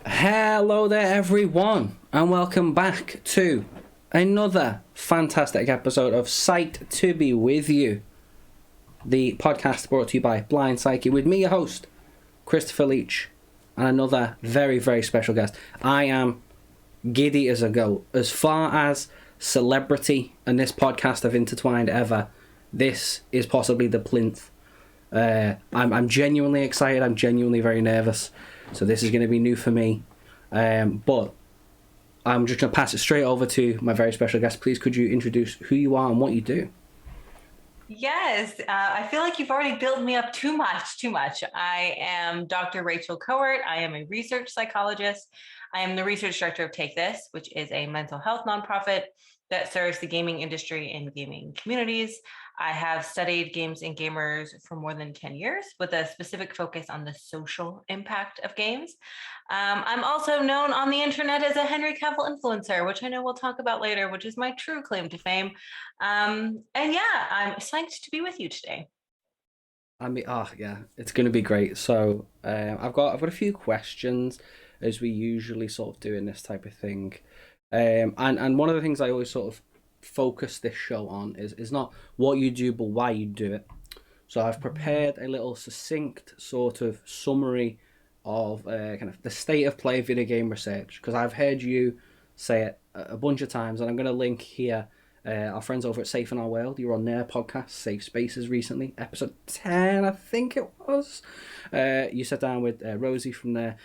Hello there everyone and welcome back to another fantastic episode of Psyched to be with you, the podcast brought to you by Blind Psyche with me, your host, Christopher Leach, and another very, very special guest. I am giddy as a goat. As far as celebrity and this podcast have intertwined ever, this is possibly the plinth. I'm genuinely excited. I'm genuinely very nervous. So this is going to be new for me. But I'm just going to pass it straight over to my very special guest. Please, could you introduce who you are and what you do? Yes, I feel like you've already built me up too much. I am Dr. Rachel Kowert. I am a research psychologist. I am the research director of Take This, which is a mental health nonprofit that serves the gaming industry and gaming communities. I have studied games and gamers for more than 10 years with a specific focus on the social impact of games. I'm also known on the internet as a Henry Cavill influencer, which I know we'll talk about later, which is my true claim to fame. And yeah, I'm psyched to be with you today. I mean, yeah, it's going to be great. So I've got a few questions, as we usually sort of do in this type of thing. And one of the things I always sort of focus this show on is not what you do, but why you do it. So I've prepared a little succinct sort of summary of kind of the state of play of video game research, because I've heard you say it a bunch of times, and I'm going to link here our friends over at Safe in Our World. You were on their podcast, Safe Spaces, recently, episode 10, I think it was. You sat down with Rosie from there,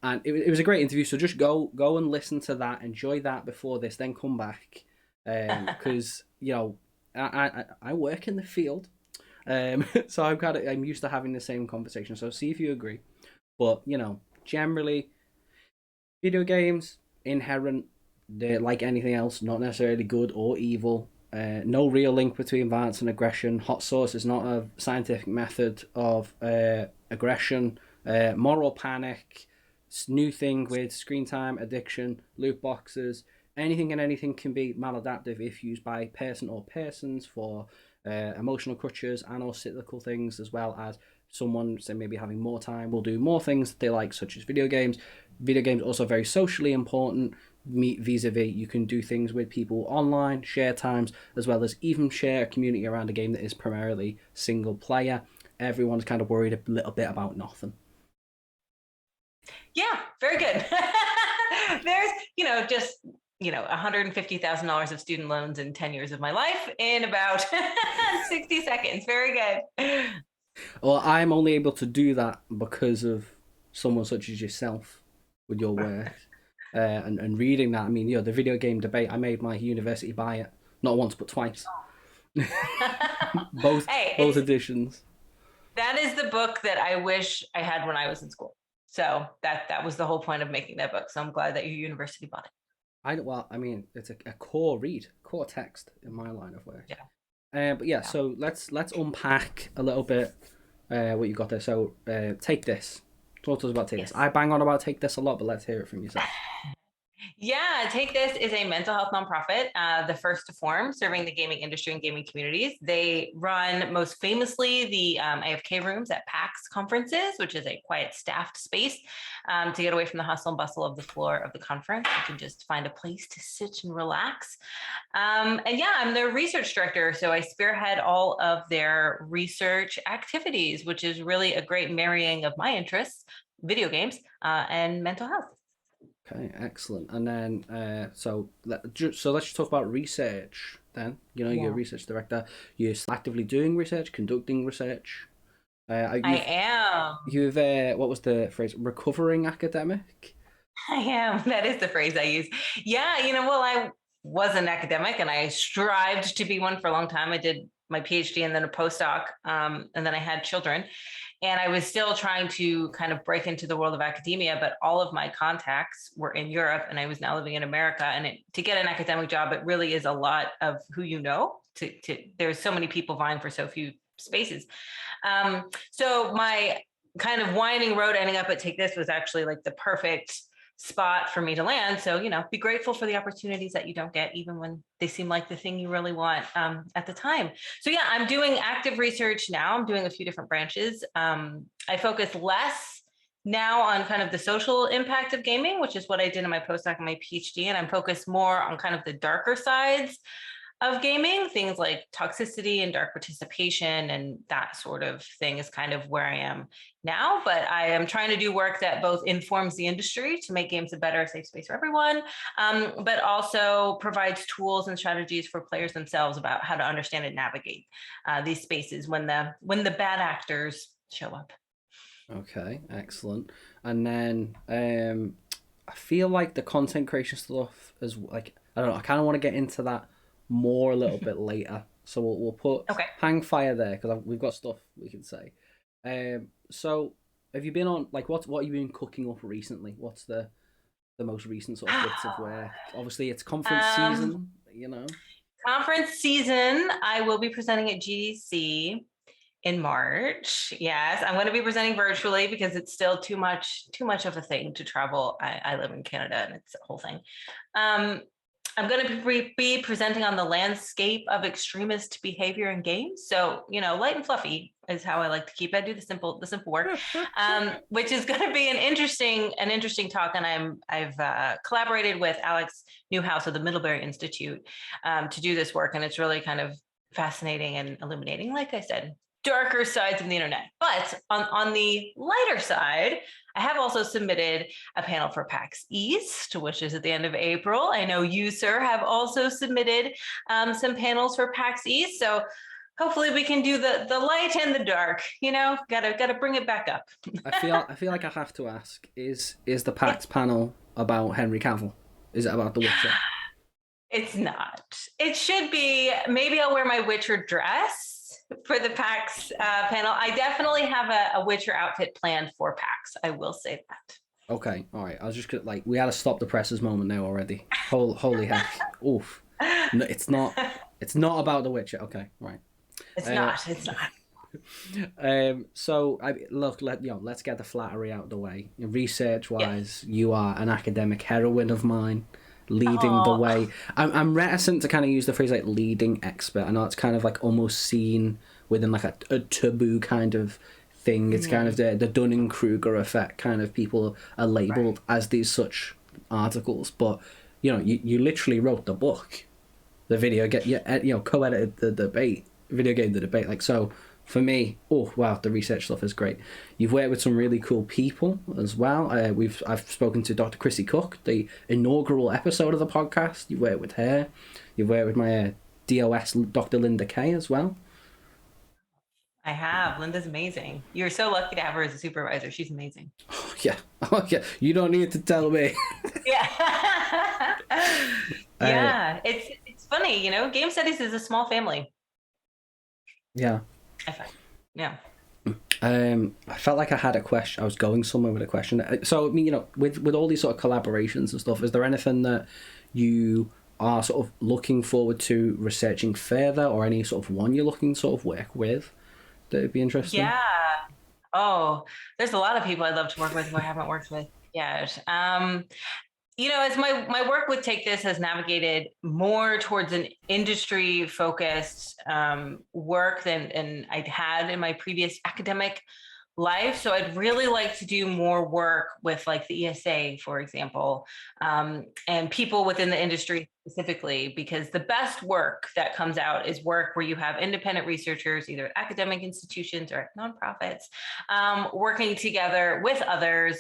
and it was a great interview. So just go and listen to that, enjoy that before this, then come back. Because you know, I work in the field, so I'm used to having the same conversation. So see if you agree. But you know, generally, video games inherent, they're like anything else, not necessarily good or evil. No real link between violence and aggression. Hot sauce is not a scientific method of aggression. Moral panic, new thing with screen time, addiction, loot boxes. Anything and anything can be maladaptive if used by person or persons for emotional crutches and or cyclical things, as well as someone, say, maybe having more time will do more things that they like, such as video games. Video games also very socially important, vis-a-vis you can do things with people online, share times, as well as even share a community around a game that is primarily single player. Everyone's kind of worried a little bit about nothing. Yeah, very good. There's, just $150,000 of student loans in 10 years of my life in about 60 seconds. Very good. Well, I'm only able to do that because of someone such as yourself with your work and reading that. I mean, the video game debate, I made my university buy it, not once but twice. both editions. That is the book that I wish I had when I was in school. So that was the whole point of making that book. So I'm glad that your university bought it. I mean, it's a core text in my line of work. Yeah. But yeah, so let's unpack a little bit what you got there. So Take This. Talk to us about Take This. I bang on about Take This a lot, but let's hear it from yourself. Yeah, Take This is a mental health nonprofit, the first to form, serving the gaming industry and gaming communities. They run most famously the AFK rooms at PAX conferences, which is a quiet staffed space to get away from the hustle and bustle of the floor of the conference. You can just find a place to sit and relax. And yeah, I'm their research director, so I spearhead all of their research activities, which is really a great marrying of my interests, video games, and mental health. Okay, excellent. And then, so let's just talk about research then. You're a research director. You're actively doing research, conducting research. I am. You've, what was the phrase? Recovering academic? I am. That is the phrase I use. Yeah, I was an academic and I strived to be one for a long time. I did my PhD and then a postdoc, and then I had children. And I was still trying to kind of break into the world of academia, but all of my contacts were in Europe, and I was now living in America. And to get an academic job, it really is a lot of who you know. There's so many people vying for so few spaces. So my kind of winding road ending up at Take This was actually like the perfect spot for me to land. So, be grateful for the opportunities that you don't get, even when they seem like the thing you really want at the time. So yeah, I'm doing active research now. I'm doing a few different branches. I focus less now on kind of the social impact of gaming, which is what I did in my postdoc and my PhD. And I'm focused more on kind of the darker sides of gaming, things like toxicity and dark participation and that sort of thing is kind of where I am now. But I am trying to do work that both informs the industry to make games a better, safe space for everyone, but also provides tools and strategies for players themselves about how to understand and navigate these spaces when the bad actors show up. Okay, excellent. And then I feel like the content creation stuff is like, I don't know, I kind of want to get into that more a little bit later. So we'll put Okay. hang fire there because we've got stuff we can say. So have you been on like what have you been cooking up recently? What's the most recent sort of bits of work? Obviously, it's conference season, you know. Conference season. I will be presenting at GDC in March. Yes, I'm going to be presenting virtually because it's still too much of a thing to travel. I live in Canada and it's a whole thing. I'm going to be presenting on the landscape of extremist behavior in games. So, light and fluffy is how I like to keep it. I do the simple work, which is going to be an interesting talk. And I've collaborated with Alex Newhouse of the Middlebury Institute to do this work. And it's really kind of fascinating and illuminating, like I said, darker sides of the internet. But on the lighter side, I have also submitted a panel for PAX East, which is at the end of April. I know you, sir, have also submitted some panels for PAX East. So hopefully we can do the light and the dark. Gotta bring it back up. I feel like I have to ask: is the PAX panel about Henry Cavill? Is it about The Witcher? It's not. It should be. Maybe I'll wear my Witcher dress for the PAX panel. I definitely have a Witcher outfit planned for PAX. I will say that. Okay, all right. I was just gonna, like, we had to stop the presses moment now already. Holy heck! Oof. No, it's not. It's not about The Witcher. Okay, right. It's not. It's not. So let's get the flattery out of the way. Research wise, you are an academic heroine of mine, leading the way. I'm reticent to kind of use the phrase like leading expert. I know it's kind of like almost seen within like a taboo kind of thing. It's kind of the Dunning-Kruger effect. Kind of people are labeled as these such articles, but you literally wrote the book, the video co-edited the debate, video game the debate. Like, so for me, oh wow, the research stuff is great. You've worked with some really cool people as well. I've spoken to Dr. Chrissy Cook, the inaugural episode of the podcast. You've worked with her. You've worked with my DOS, Dr. Linda Kay, as well. I have. Linda's amazing. You're so lucky to have her as a supervisor. She's amazing. Oh yeah. You don't need to tell me. Yeah. Yeah. It's funny, game studies is a small family. Yeah. I find. Yeah. I felt like I had a question. I was going somewhere with a question. So, I mean, with all these sort of collaborations and stuff, is there anything that you are sort of looking forward to researching further, or any sort of one you're looking to sort of work with that would be interesting? Yeah. Oh, there's a lot of people I'd love to work with who I haven't worked with yet. As my work with Take This has navigated more towards an industry focused work than I'd had in my previous academic life. So I'd really like to do more work with like the ESA, for example, and people within the industry specifically, because the best work that comes out is work where you have independent researchers, either at academic institutions or at nonprofits, working together with other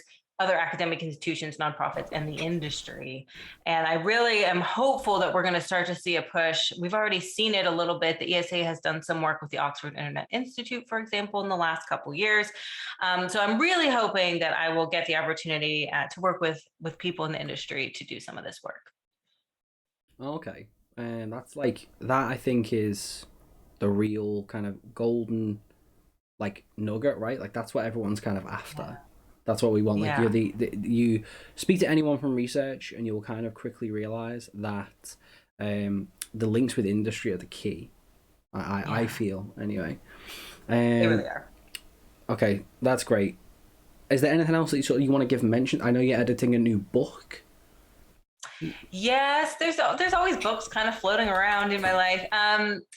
academic institutions, nonprofits, and the industry. And I really am hopeful that we're going to start to see a push. We've already seen it a little bit. The ESA has done some work with the Oxford Internet Institute, for example, in the last couple of years. So I'm really hoping that I will get the opportunity to work with people in the industry to do some of this work. Okay. And that's like, that I think is the real kind of golden like nugget, right? Like that's what everyone's kind of Yeah. after. That's what we want. Like you're Yeah. you speak to anyone from research, and you'll kind of quickly realize that the links with industry are the key. I Yeah. feel anyway. They really Um, are. okay, that's great. Is there anything else that you want to give mention? I know you're editing a new book. Yes, there's always books kind of floating around in my life.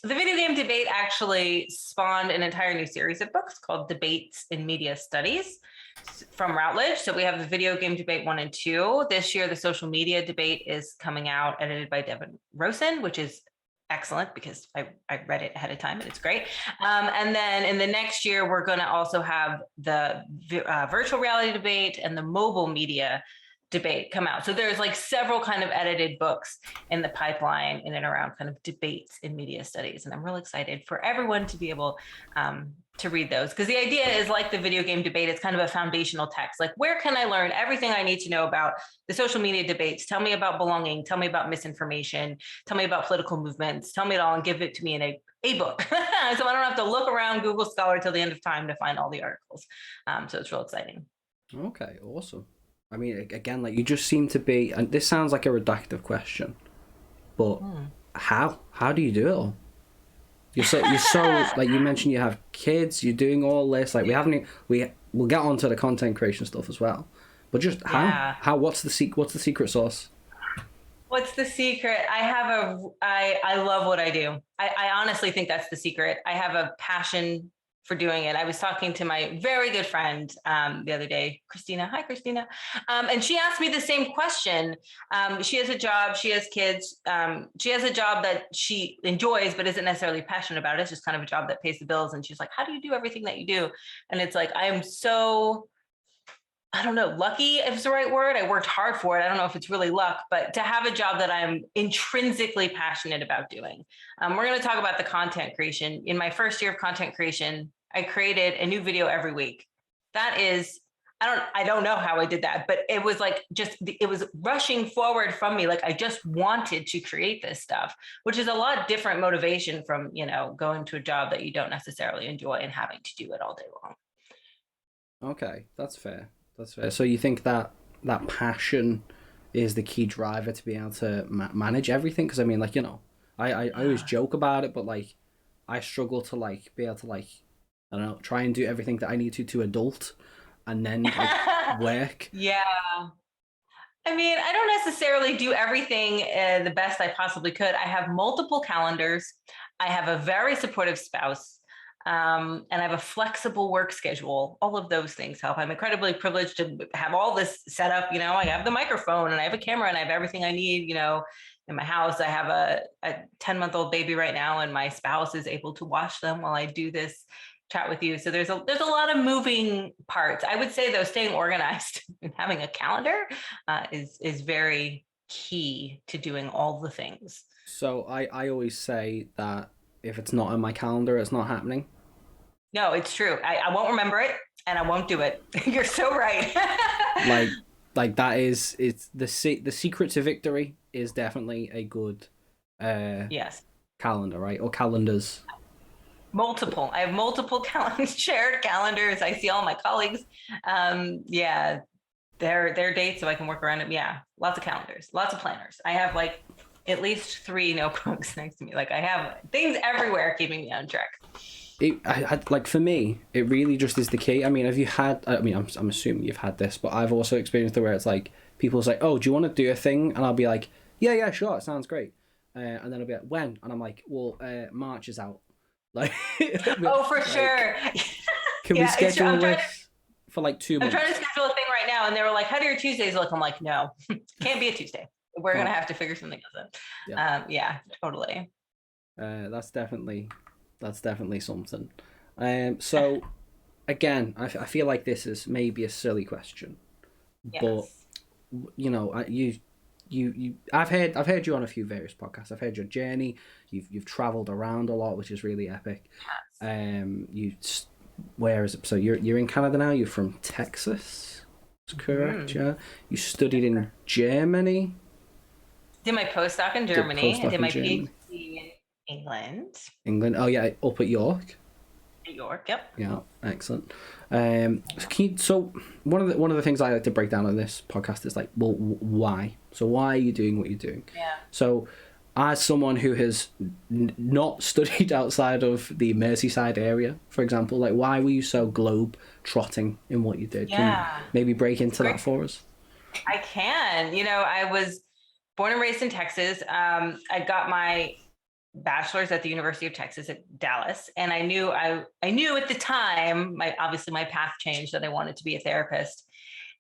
The video game debate actually spawned an entire new series of books called Debates in Media Studies from Routledge. So we have the video game debate 1 and 2. This year, the social media debate is coming out, edited by Devin Rosen, which is excellent because I read it ahead of time and it's great. And then in the next year, we're going to also have the virtual reality debate and the mobile media debate come out. So there's like several kind of edited books in the pipeline in and around kind of debates in media studies. And I'm real excited for everyone to be able to read those, because the idea is like the video game debate, it's kind of a foundational text. Like, where can I learn everything I need to know about the social media debates? Tell me about belonging, tell me about misinformation, tell me about political movements, tell me it all and give it to me in a book. So I don't have to look around Google Scholar till the end of time to find all the articles. So it's real exciting. Okay, awesome. I mean, again, like you just seem to be, and this sounds like a reductive question, but how do you do it all? You're so like you mentioned you have kids, you're doing all this. Like we haven't we'll get onto the content creation stuff as well, but just Yeah. how what's the secret sauce? What's the secret? I love what I do. I honestly think that's the secret. I have a passion for doing it. I was talking to my very good friend the other day, Christina. Hi, Christina. And she asked me the same question. She has a job, she has kids. She has a job that she enjoys, but isn't necessarily passionate about. It's just kind of a job that pays the bills. And she's like, how do you do everything that you do? And it's like, I am so, I don't know, lucky if it's the right word. I worked hard for it. I don't know if it's really luck, but to have a job that I'm intrinsically passionate about doing. We're going to talk about the content creation. In my first year of content creation, I created a new video every week. That is, I don't know how I did that, but it was like it was rushing forward from me. Like I just wanted to create this stuff, which is a lot different motivation from, going to a job that you don't necessarily enjoy and having to do it all day long. Okay, that's fair. That's fair. So you think that passion is the key driver to be able to manage everything? Because I mean, like I always Yeah. joke about it, but like I struggle to like be able to like I don't know try and do everything that I need to adult, and then like work. Yeah. I mean, I don't necessarily do everything the best I possibly could. I have multiple calendars. I have a very supportive spouse. And I have a flexible work schedule. All of those things help. I'm incredibly privileged to have all this set up. I have the microphone and I have a camera and I have everything I need, in my house. I have a 10-month-old baby right now, and my spouse is able to watch them while I do this chat with you. So there's a lot of moving parts. I would say though, staying organized and having a calendar is very key to doing all the things. So I always say that if it's not on my calendar, it's not happening. No, it's true. I won't remember it and I won't do it. You're so right. Like that is it's the secret to victory is definitely a good Yes. calendar, right? Or calendars. Multiple. I have multiple shared calendars. I see all my colleagues. Yeah, their dates so I can work around them. Yeah, lots of calendars, lots of planners. I have like at least 3 notebooks next to me. Like I have things everywhere keeping me on track. Like for me, it really just is the key. I mean, have you had? I mean, I'm assuming you've had this, but I've also experienced it where it's like people say, "Oh, do you want to do a thing?" And I'll be like, "Yeah, sure, it sounds great." And then I'll be like, "When?" And I'm like, "Well, March is out." Like, Oh, for like, sure. can we Yeah, it's true. schedule this for like 2 I'm months? trying to schedule a thing right now, and they were like, "How do your Tuesdays look?" I'm like, "No, can't be a Tuesday. We're gonna Oh, have to figure something else yeah. out." Yeah, totally. That's definitely something. So again, I feel like this is maybe a silly question, but Yes. I've heard you on a few various podcasts. I've heard your journey. You've traveled around a lot, which is really epic. Where is it? So you're in Canada now. You're from Texas. That's correct. Yeah. You studied in Germany. Did my postdoc in Did Germany. I postdoc did in my Germany. PhD in England. England. Oh yeah, up at York. At York, yep. Yeah, excellent. So one of the things I like to break down on this podcast is like, well, why? So why are you doing what you're doing? Yeah. So, as someone who has not studied outside of the Merseyside area, for example, like why were you so globe trotting in what you did? Can you Yeah. maybe break into Great. that for us? I can. I was born and raised in Texas. I got my bachelor's at the University of Texas at Dallas, and I knew at the time, my path changed, that I wanted to be a therapist.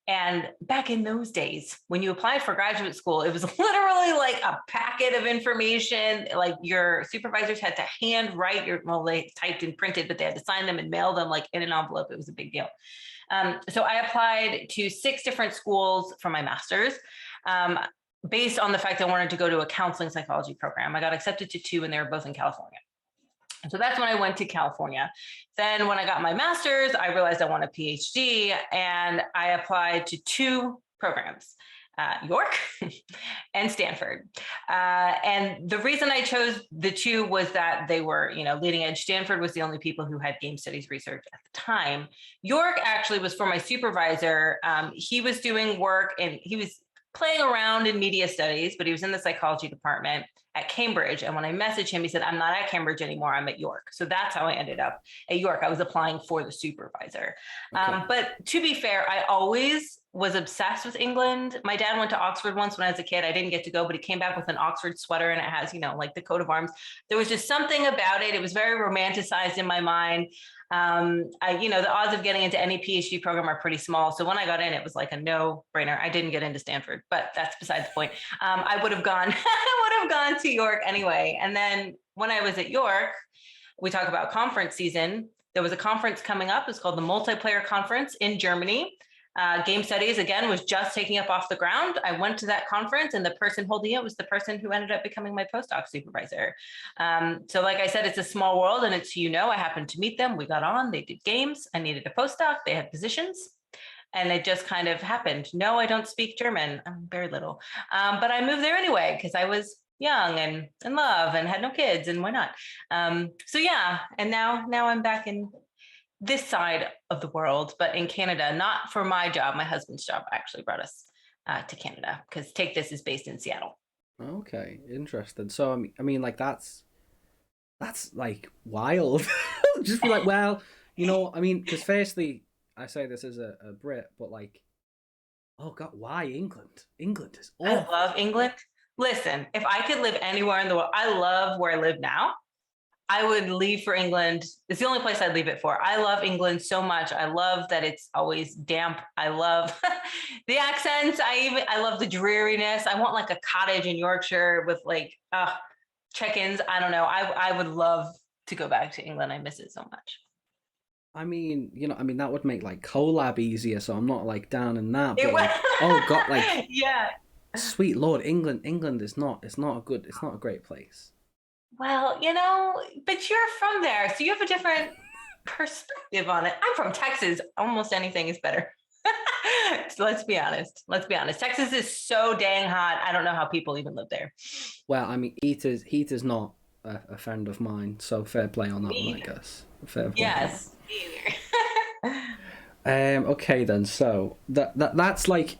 And back in those days, when you applied for graduate school, it was literally like a packet of information. Like your supervisors had to hand write they typed and printed, but they had to sign them and mail them like in an envelope. It was a big deal. So I applied to 6 different schools for my master's. Based on the fact I wanted to go to a counseling psychology program. I got accepted to 2, and they were both in California. And so that's when I went to California. Then when I got my master's, I realized I want a PhD, and I applied to 2 programs, York and Stanford. And the reason I chose the 2 was that they were, leading edge. Stanford was the only people who had game studies research at the time. York actually was for my supervisor. He was doing work, and he was playing around in media studies, but he was in the psychology department at Cambridge. And when I messaged him, he said, I'm not at Cambridge anymore, I'm at York. So that's how I ended up at York. I was applying for the supervisor. Okay. But to be fair, I always was obsessed with England. My dad went to Oxford once when I was a kid. I didn't get to go, but he came back with an Oxford sweater, and it has, like the coat of arms. There was just something about it. It was very romanticized in my mind. The odds of getting into any PhD program are pretty small. So when I got in, it was like a no-brainer. I didn't get into Stanford, but that's beside the point. I would have gone, I would have gone to York anyway. And then when I was at York, we talk about conference season. There was a conference coming up. It's called the Multiplayer Conference in Germany. Game studies, again, was just taking up off the ground. I went to that conference, and the person holding it was the person who ended up becoming my postdoc supervisor. So like I said, it's a small world, and it's, I happened to meet them. We got on, they did games. I needed a postdoc. They had positions, and it just kind of happened. No, I don't speak German. I'm very little. But I moved there anyway because I was young and in love and had no kids, and why not? So yeah, and now I'm back in this side of the world, but in Canada, not for my job. My husband's job actually brought us to Canada because Take This is based in Seattle. Okay, interesting. So I mean, like that's like wild. Just be like, well, because firstly, I say this as a Brit, but like, oh God, why England? England is awful. I love England. Listen, if I could live anywhere in the world, I love where I live now. I would leave for England. It's the only place I'd leave it for. I love England so much. I love that it's always damp. I love the accents. I love the dreariness. I want like a cottage in Yorkshire with like check-ins. I don't know. I would love to go back to England. I miss it so much. I mean, that would make like collab easier, so I'm not like down in that. It But like, oh God, like, yeah. sweet Lord, England is not. It's not a great place. Well, but you're from there, so you have a different perspective on it. I'm from Texas. Almost anything is better. So let's be honest. Texas is so dang hot. I don't know how people even live there. Well, I mean, heat is not a friend of mine, so fair play on that one, I guess. Fair play. Yes. Okay then. So that's like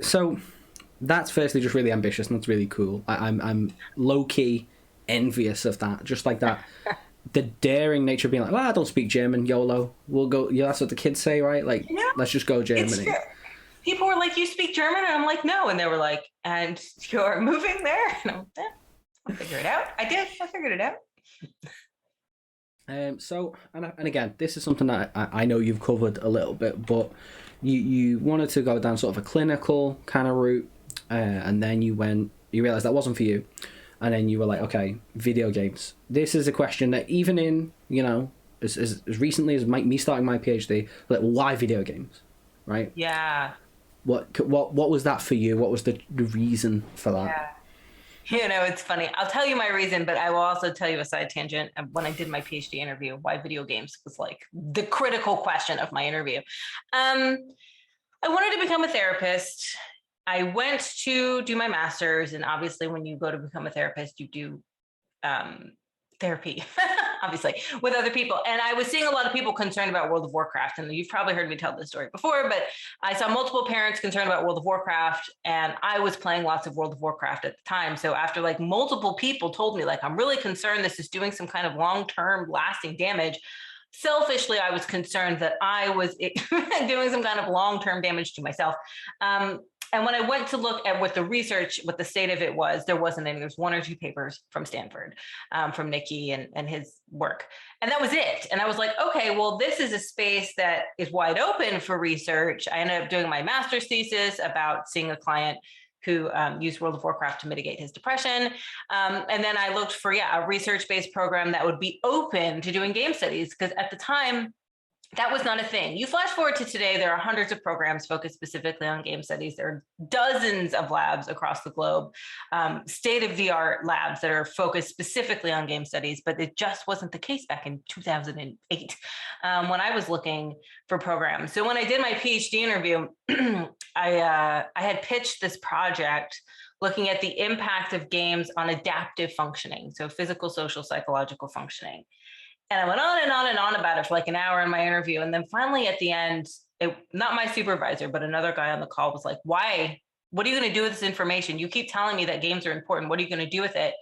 that's firstly just really ambitious, and that's really cool. I'm low key envious of that, just like that. The daring nature of being like, well, I don't speak German, YOLO, we'll go. Yeah, that's what the kids say, right? Like, yeah, let's just go Germany. People were like, you speak German? And I'm like, no. And they were like, and you're moving there? And I'm like, I'll figure it out. I did. I figured it out. So, and again, this is something that I know you've covered a little bit, but you wanted to go down sort of a clinical kind of route, and then you realized that wasn't for you. And then you were like, okay, video games. This is a question that even in, as recently as me starting my PhD, like, why video games, right? Yeah. What was that for you? What was the reason for that? Yeah. It's funny. I'll tell you my reason, but I will also tell you a side tangent. When I did my PhD interview, why video games was like the critical question of my interview. I wanted to become a therapist. I went to do my master's, and obviously when you go to become a therapist, you do therapy, obviously, with other people. And I was seeing a lot of people concerned about World of Warcraft. And you've probably heard me tell this story before, but I saw multiple parents concerned about World of Warcraft. And I was playing lots of World of Warcraft at the time. So after like multiple people told me, like, I'm really concerned this is doing some kind of long-term lasting damage. Selfishly, I was concerned that I was doing some kind of long-term damage to myself. And when I went to look at what the research, what the state of it was, there wasn't any. There's 1 or 2 papers from Stanford, from Nikki and his work. And that was it. And I was like, okay, well, this is a space that is wide open for research. I ended up doing my master's thesis about seeing a client who used World of Warcraft to mitigate his depression. And then I looked for, a research-based program that would be open to doing game studies, because at the time, that was not a thing. You flash forward to today, there are hundreds of programs focused specifically on game studies. There are dozens of labs across the globe, state-of-the-art labs that are focused specifically on game studies, but it just wasn't the case back in 2008 when I was looking for programs. So when I did my PhD interview, I had pitched this project looking at the impact of games on adaptive functioning, so physical, social, psychological functioning. And I went on and on and on about it for like an hour in my interview. And then finally at the end, not my supervisor, but another guy on the call was like, why? What are you going to do with this information? You keep telling me that games are important. What are you going to do with it?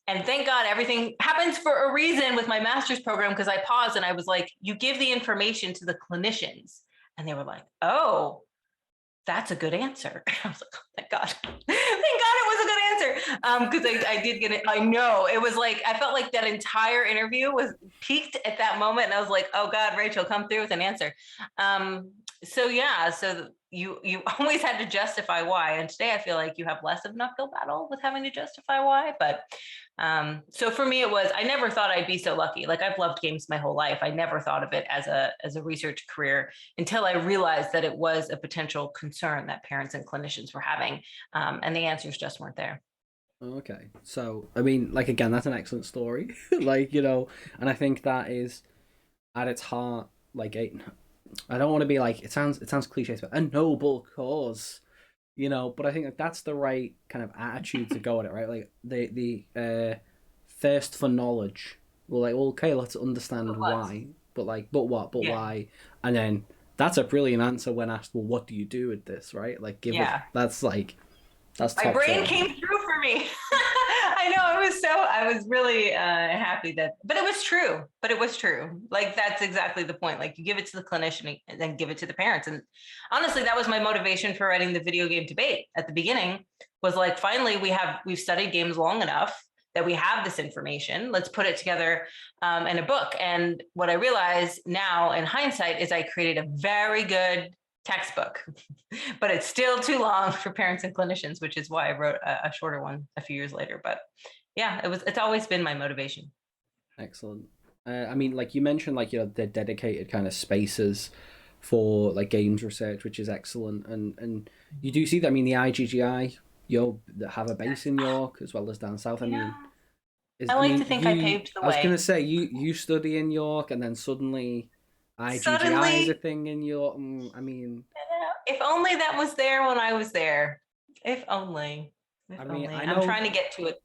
And thank God everything happens for a reason with my master's program, because I paused and I was like, you give the information to the clinicians. And they were like, oh, that's a good answer. I was like, oh, thank God. Thank God it was a good answer. Because I did get it. I know it was like, I felt like that entire interview was peaked at that moment. And I was like, oh God, Rachel, come through with an answer. So you always had to justify why. And today I feel like you have less of an uphill battle with having to justify why. But so for me, I never thought I'd be so lucky. Like, I've loved games my whole life. I never thought of it as a research career until I realized that it was a potential concern that parents and clinicians were having. And the answers just weren't there. Okay. So, I mean, like, again, that's an excellent story. Like, and I think that is at its heart, like, I don't want to be like, it sounds cliche, but a noble cause, but I think that that's the right kind of attitude to go at it, right? Like the thirst for knowledge. Well, like, well, okay, let's understand why, but what, why? And then that's a brilliant answer when asked, well, what do you do with this, right? Like, that's my brain came through for me. I know, I was really happy but it was true. Like, that's exactly the point. Like, you give it to the clinician and then give it to the parents. And honestly, that was my motivation for writing the video game debate at the beginning, was like, finally, we've studied games long enough that we have this information. Let's put it together in a book. And what I realize now in hindsight is I created a very good textbook, but it's still too long for parents and clinicians, which is why I wrote a shorter one a few years later. But yeah, it's always been my motivation. Excellent. I mean, like you mentioned, like, the dedicated kind of spaces for like games research, which is excellent. And you do see that. I mean, the IGGI, have a base in York as well as down south. I mean, I like to think I paved the way. I was going to say, you study in York and then suddenly IGGI is a thing in York. I mean, if only that was there when I was there. If only. I'm trying to get to it.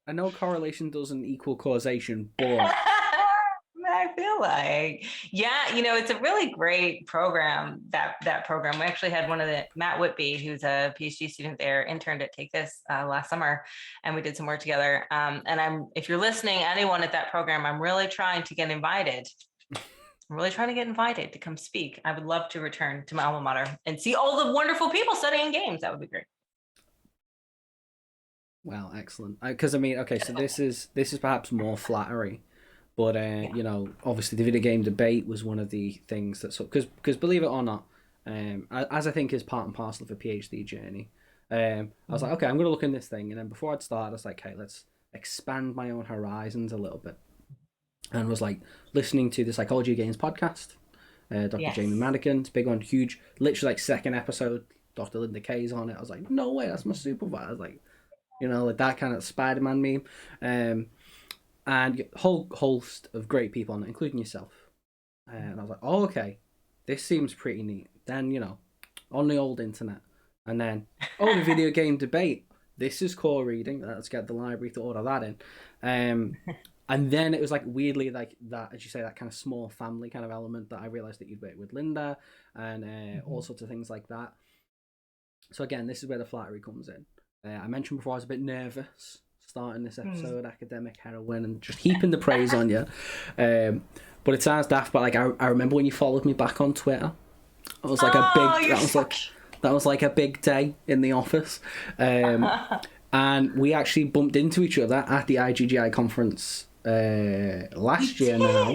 I know correlation doesn't equal causation, but I feel like, it's a really great program, that program. We actually had Matt Whitby, who's a PhD student there, interned at Take This last summer, and we did some work together. And if you're listening, anyone at that program, I'm really trying to get invited. I'm really trying to get invited to come speak. I would love to return to my alma mater and see all the wonderful people studying games. That would be great. Well, excellent. Because I mean, okay, so this is perhaps more flattery, but obviously the video game debate was one of the things that because believe it or not, as I think is part and parcel of a PhD journey, I was like, okay, I'm going to look in this thing, and then before I'd start, I was like, okay, let's expand my own horizons a little bit, and was like listening to the Psychology of Games podcast, Dr. Jamie Madigan's big one, huge, literally like second episode, Dr. Linda Kay's on it. I was like, no way, that's my supervisor. I was like, like that kind of Spider-Man meme, and whole host of great people on it, including yourself. And I was like, oh, okay, this seems pretty neat. Then, on the old internet, and then, the video game debate. This is core reading. Let's get the library to order that in. And then it was like weirdly like that, as you say, that kind of small family kind of element that I realized that you'd work with Linda and all sorts of things like that. So again, this is where the flattery comes in. I mentioned before I was a bit nervous starting this episode, academic heroine, and just heaping the praise on you. But it sounds daft, but like I remember when you followed me back on Twitter. It was like that was like a big day in the office. And we actually bumped into each other at the IGGI conference last year now.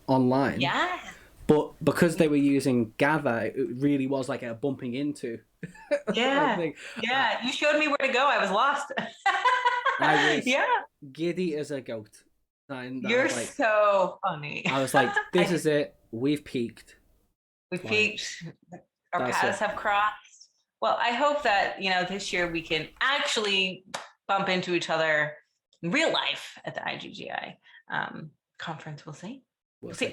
Online. Yeah. But because they were using Gather, it really was like a bumping into. Yeah. You showed me where to go. I was lost. I was giddy as a goat. You're like, so funny. I was like, this is it. We've peaked. We've peaked. Our paths have crossed. Well, I hope that, this year we can actually bump into each other in real life at the IGGI conference. We'll see.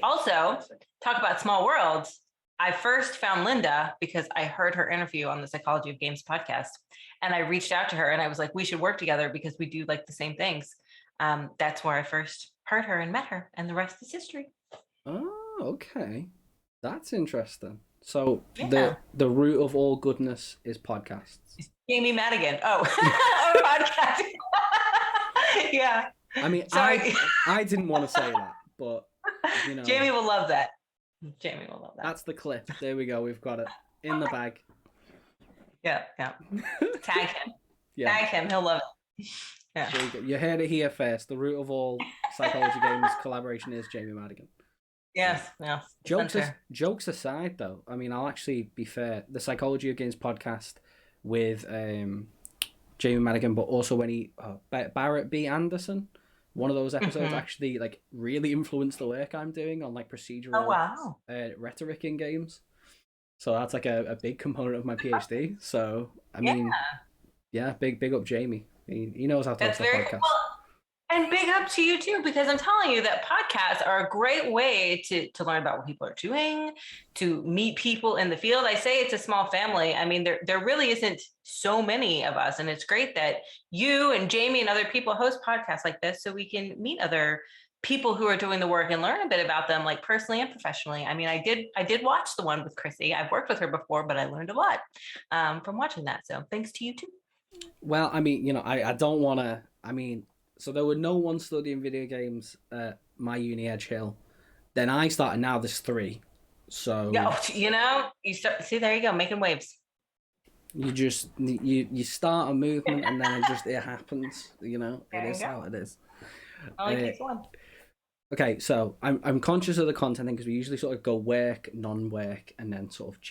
Also, talk about small worlds. I first found Linda because I heard her interview on the Psychology of Games podcast, and I reached out to her and I was like, we should work together because we do like the same things. That's where I first heard her and met her, and the rest is history. Oh, okay. That's interesting. So the root of all goodness is podcasts. Jamie Madigan. Oh, or podcast. Yeah. I mean, I didn't want to say that, but Jamie will love that. That's the clip. There we go. We've got it in the bag. Yeah. Tag him. Tag him. He'll love it. Yeah. You heard it here first. The root of all Psychology Games collaboration is Jamie Madigan. Yes. Jokes aside, though, I mean, I'll actually be fair. The Psychology of Games podcast with Jamie Madigan, but also when Barrett B. Anderson, one of those episodes actually like really influenced the work I'm doing on like procedural rhetoric in games. So that's like a big component of my PhD. So I mean, big up Jamie. He knows how to talk to podcast. Cool. And big up to you too, because I'm telling you that podcasts are a great way to learn about what people are doing, to meet people in the field. I say it's a small family. I mean, there really isn't so many of us. And it's great that you and Jamie and other people host podcasts like this so we can meet other people who are doing the work and learn a bit about them, like personally and professionally. I mean, I did watch the one with Chrissy. I've worked with her before, but I learned a lot from watching that. So thanks to you too. Well, I mean, I don't want to, so there were no one studying video games at my uni Edge Hill. Then I started. Now there's 3. So you start. See, there you go, making waves. You just you start a movement and then it happens. It is how it is. Only takes one. Okay, so I'm conscious of the content thing because we usually sort of go work, non-work, and then sort of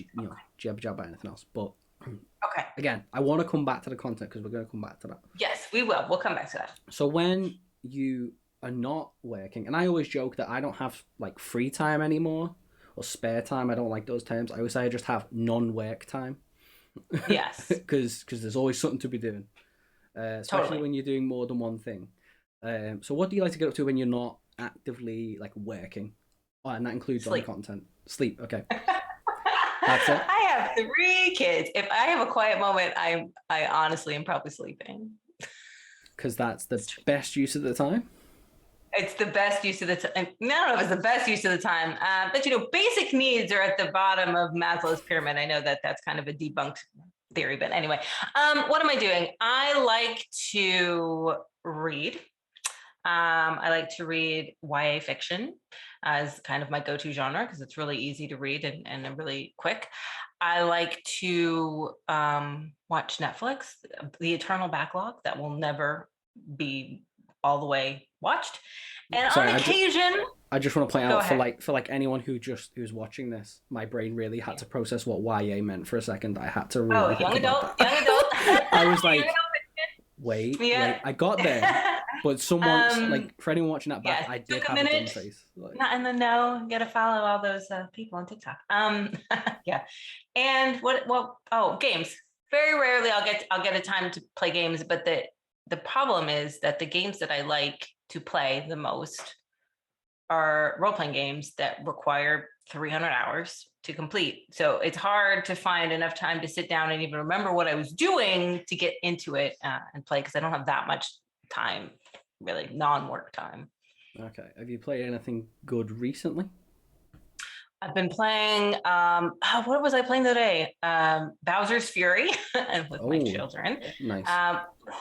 jab about anything else. But okay. Again, I want to come back to the content because we're going to come back to that. Yes, we will. We'll come back to that. So when you are not working, and I always joke that I don't have like free time anymore or spare time. I don't like those terms. I always say I just have non-work time. Yes. Because there's always something to be doing, especially when you're doing more than one thing. So what do you like to get up to when you're not actively like working? Oh, and that includes all the content. Sleep. Okay. That's it. I have 3 kids. If I have a quiet moment, I honestly am probably sleeping. Because that's the best use of the time? It's the best use of the time. I don't know if it's the best use of the time. But, basic needs are at the bottom of Maslow's pyramid. I know that that's kind of a debunked theory. But anyway, what am I doing? I like to read. I like to read YA fiction as kind of my go-to genre because it's really easy to read and really quick. I like to watch Netflix, the eternal backlog that will never be all the way watched. And on occasion, I just want to point out for anyone who's watching this, my brain really had to process what YA meant for a second. I had to really young adult. I was like, wait, I got there. But someone, like, for anyone watching that back, I did have a dumb face. Like, not in the know. You got to follow all those people on TikTok. Yeah. And games. Very rarely I'll get a time to play games, but the problem is that the games that I like to play the most are role-playing games that require 300 hours to complete. So it's hard to find enough time to sit down and even remember what I was doing to get into it and play because I don't have that much time really non-work time. Okay. Have you played anything good recently? I've been playing, what was I playing today? Bowser's Fury and with my Oh, children. nice.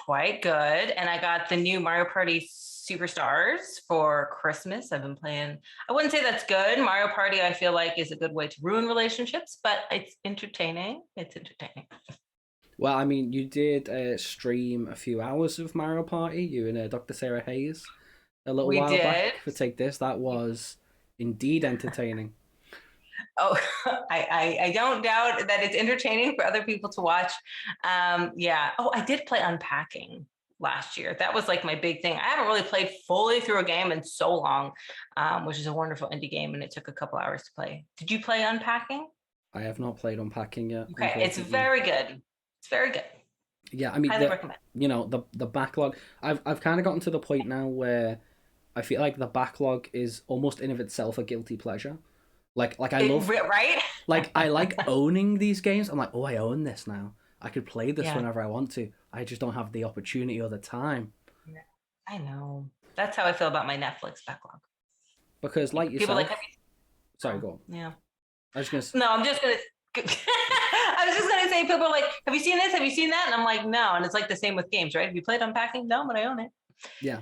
Quite good. And I got the new Mario Party Superstars for Christmas. I've been playing. I wouldn't say that's good. Mario Party, I feel like, is a good way to ruin relationships, but it's entertaining. It's entertaining. Well, I mean, you did stream a few hours of Mario Party, you and Dr. Sarah Hayes, a little We while did. back for Take This. That was indeed entertaining. Oh, I don't doubt that it's entertaining for other people to watch. Yeah. Oh, I did play Unpacking last year. That was like my big thing. I haven't really played fully through a game in so long, which is a wonderful indie game, and it took a couple hours to play. Did you play Unpacking? I have not played Unpacking yet, Okay, it's unfortunately. very good. It's very good. Yeah, I mean, Highly recommend. the backlog. I've kind of gotten to the point now where I feel like the backlog is almost in of itself a guilty pleasure. Like I love, Right? like I like owning these games. I'm like, oh, I own this now. I could play this Yeah. whenever I want to. I just don't have the opportunity or the time. I know. That's how I feel about my Netflix backlog. Because like People yourself, like, sorry, go on. yeah. I was just No, I'm just gonna. I was just gonna say, people are like, "Have you seen this? Have you seen that?" And I'm like, "No." And it's like the same with games, right? Have you played Unpacking? No, but I own it. yeah.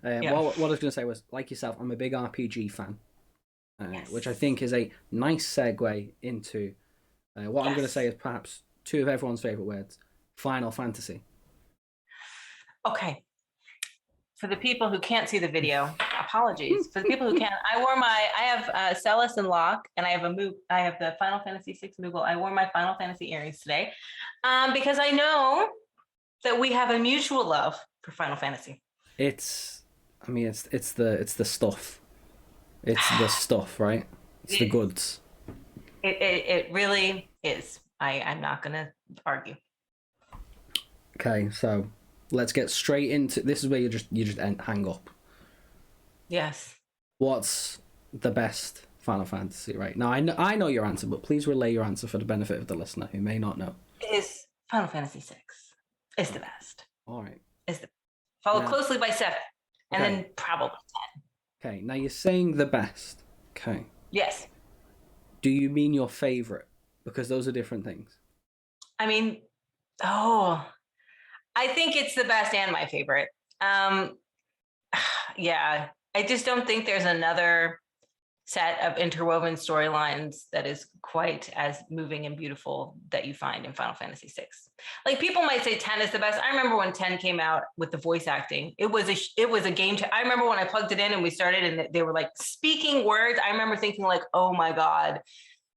Yeah. What I was gonna say was, like yourself, I'm a big RPG fan, Yes. which I think is a nice segue into what I'm gonna Yes. say is perhaps two of everyone's favorite words: Final Fantasy. Okay. For the people who can't see the video, apologies. For the people who can, I have Celis and Locke, and I have the Final Fantasy VI Moogle. I wore my Final Fantasy earrings today, because I know that we have a mutual love for Final Fantasy. It's the stuff. It's the stuff, right? It's the goods. It really is. I'm not gonna argue. Okay, so let's get straight into this. Is where you just hang up. Yes. What's the best Final Fantasy? Right now, I know your answer, but please relay your answer for the benefit of the listener who may not know. It is Final Fantasy VI. It's the best. All right. It's followed Now- closely by 7, and Okay. then probably 10. Okay, now you're saying the best. Okay. Yes. Do you mean your favorite? Because those are different things. I mean, I think it's the best and my favorite. Yeah, I just don't think there's another set of interwoven storylines that is quite as moving and beautiful that you find in Final Fantasy VI. Like, people might say 10 is the best. I remember when 10 came out with the voice acting. It was a game. I remember when I plugged it in and we started, and they were like speaking words. I remember thinking like, oh my God,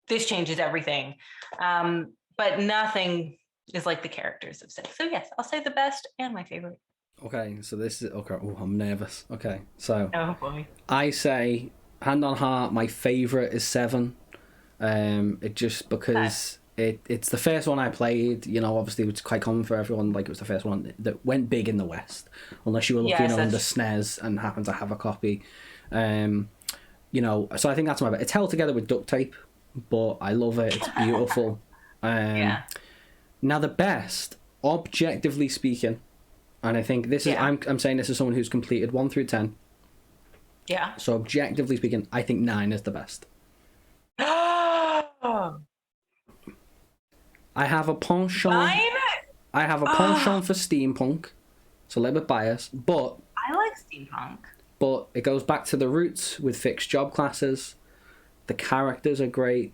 this changes everything. But nothing is like the characters of 6. So yes, I'll say the best and my favorite. Okay, so this is okay. Oh, I'm nervous. Okay, so Oh boy. I say, hand on heart, my favorite is 7. It just because it's the first one I played. You know, obviously it's quite common for everyone. Like, it was the first one that went big in the West, unless you were looking on the SNES and happened to have a copy. You know, so I think that's my best. It's held together with duct tape, but I love it. It's beautiful. Yeah. Now the best, objectively speaking, and I think this is I'm saying this as someone who's completed 1 through 10. Yeah. So objectively speaking, I think 9 is the best. Oh. I have a penchant. 9? I have a penchant for steampunk. It's a little bit biased, but I like steampunk. But it goes back to the roots with fixed job classes. The characters are great.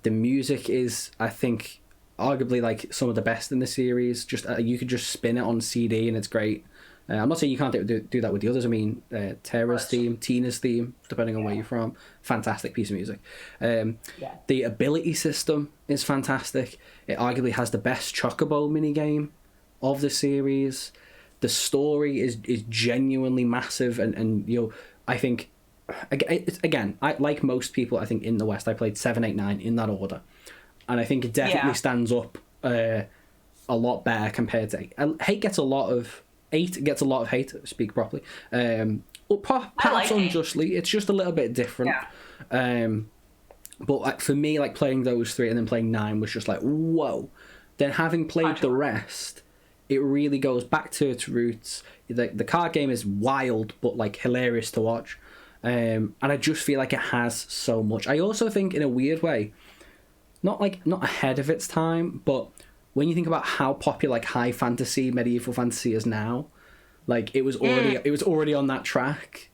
The music is, I think, arguably like some of the best in the series. Just you could just spin it on CD and it's great. I'm not saying you can't do that with the others. I mean, Tara's theme, Tina's theme, depending on where you're from. Fantastic piece of music. The ability system is fantastic. It arguably has the best Chocobo minigame of the series. The story is genuinely massive, and you know, I think, again, I like most people, I think in the West, I played 7, 8, 9 in that order, and I think it definitely stands up a lot better compared to 8. 8 gets a lot of hate. Speak properly. Perhaps unjustly. It's just a little bit different. But for me, like, playing those 3 and then playing 9 was just like, whoa. Then having played the rest, it really goes back to its roots. The card game is wild, but like hilarious to watch. And I just feel like it has so much. I also think, in a weird way, not ahead of its time, but when you think about how popular like high fantasy, medieval fantasy is now, like it was already on that track.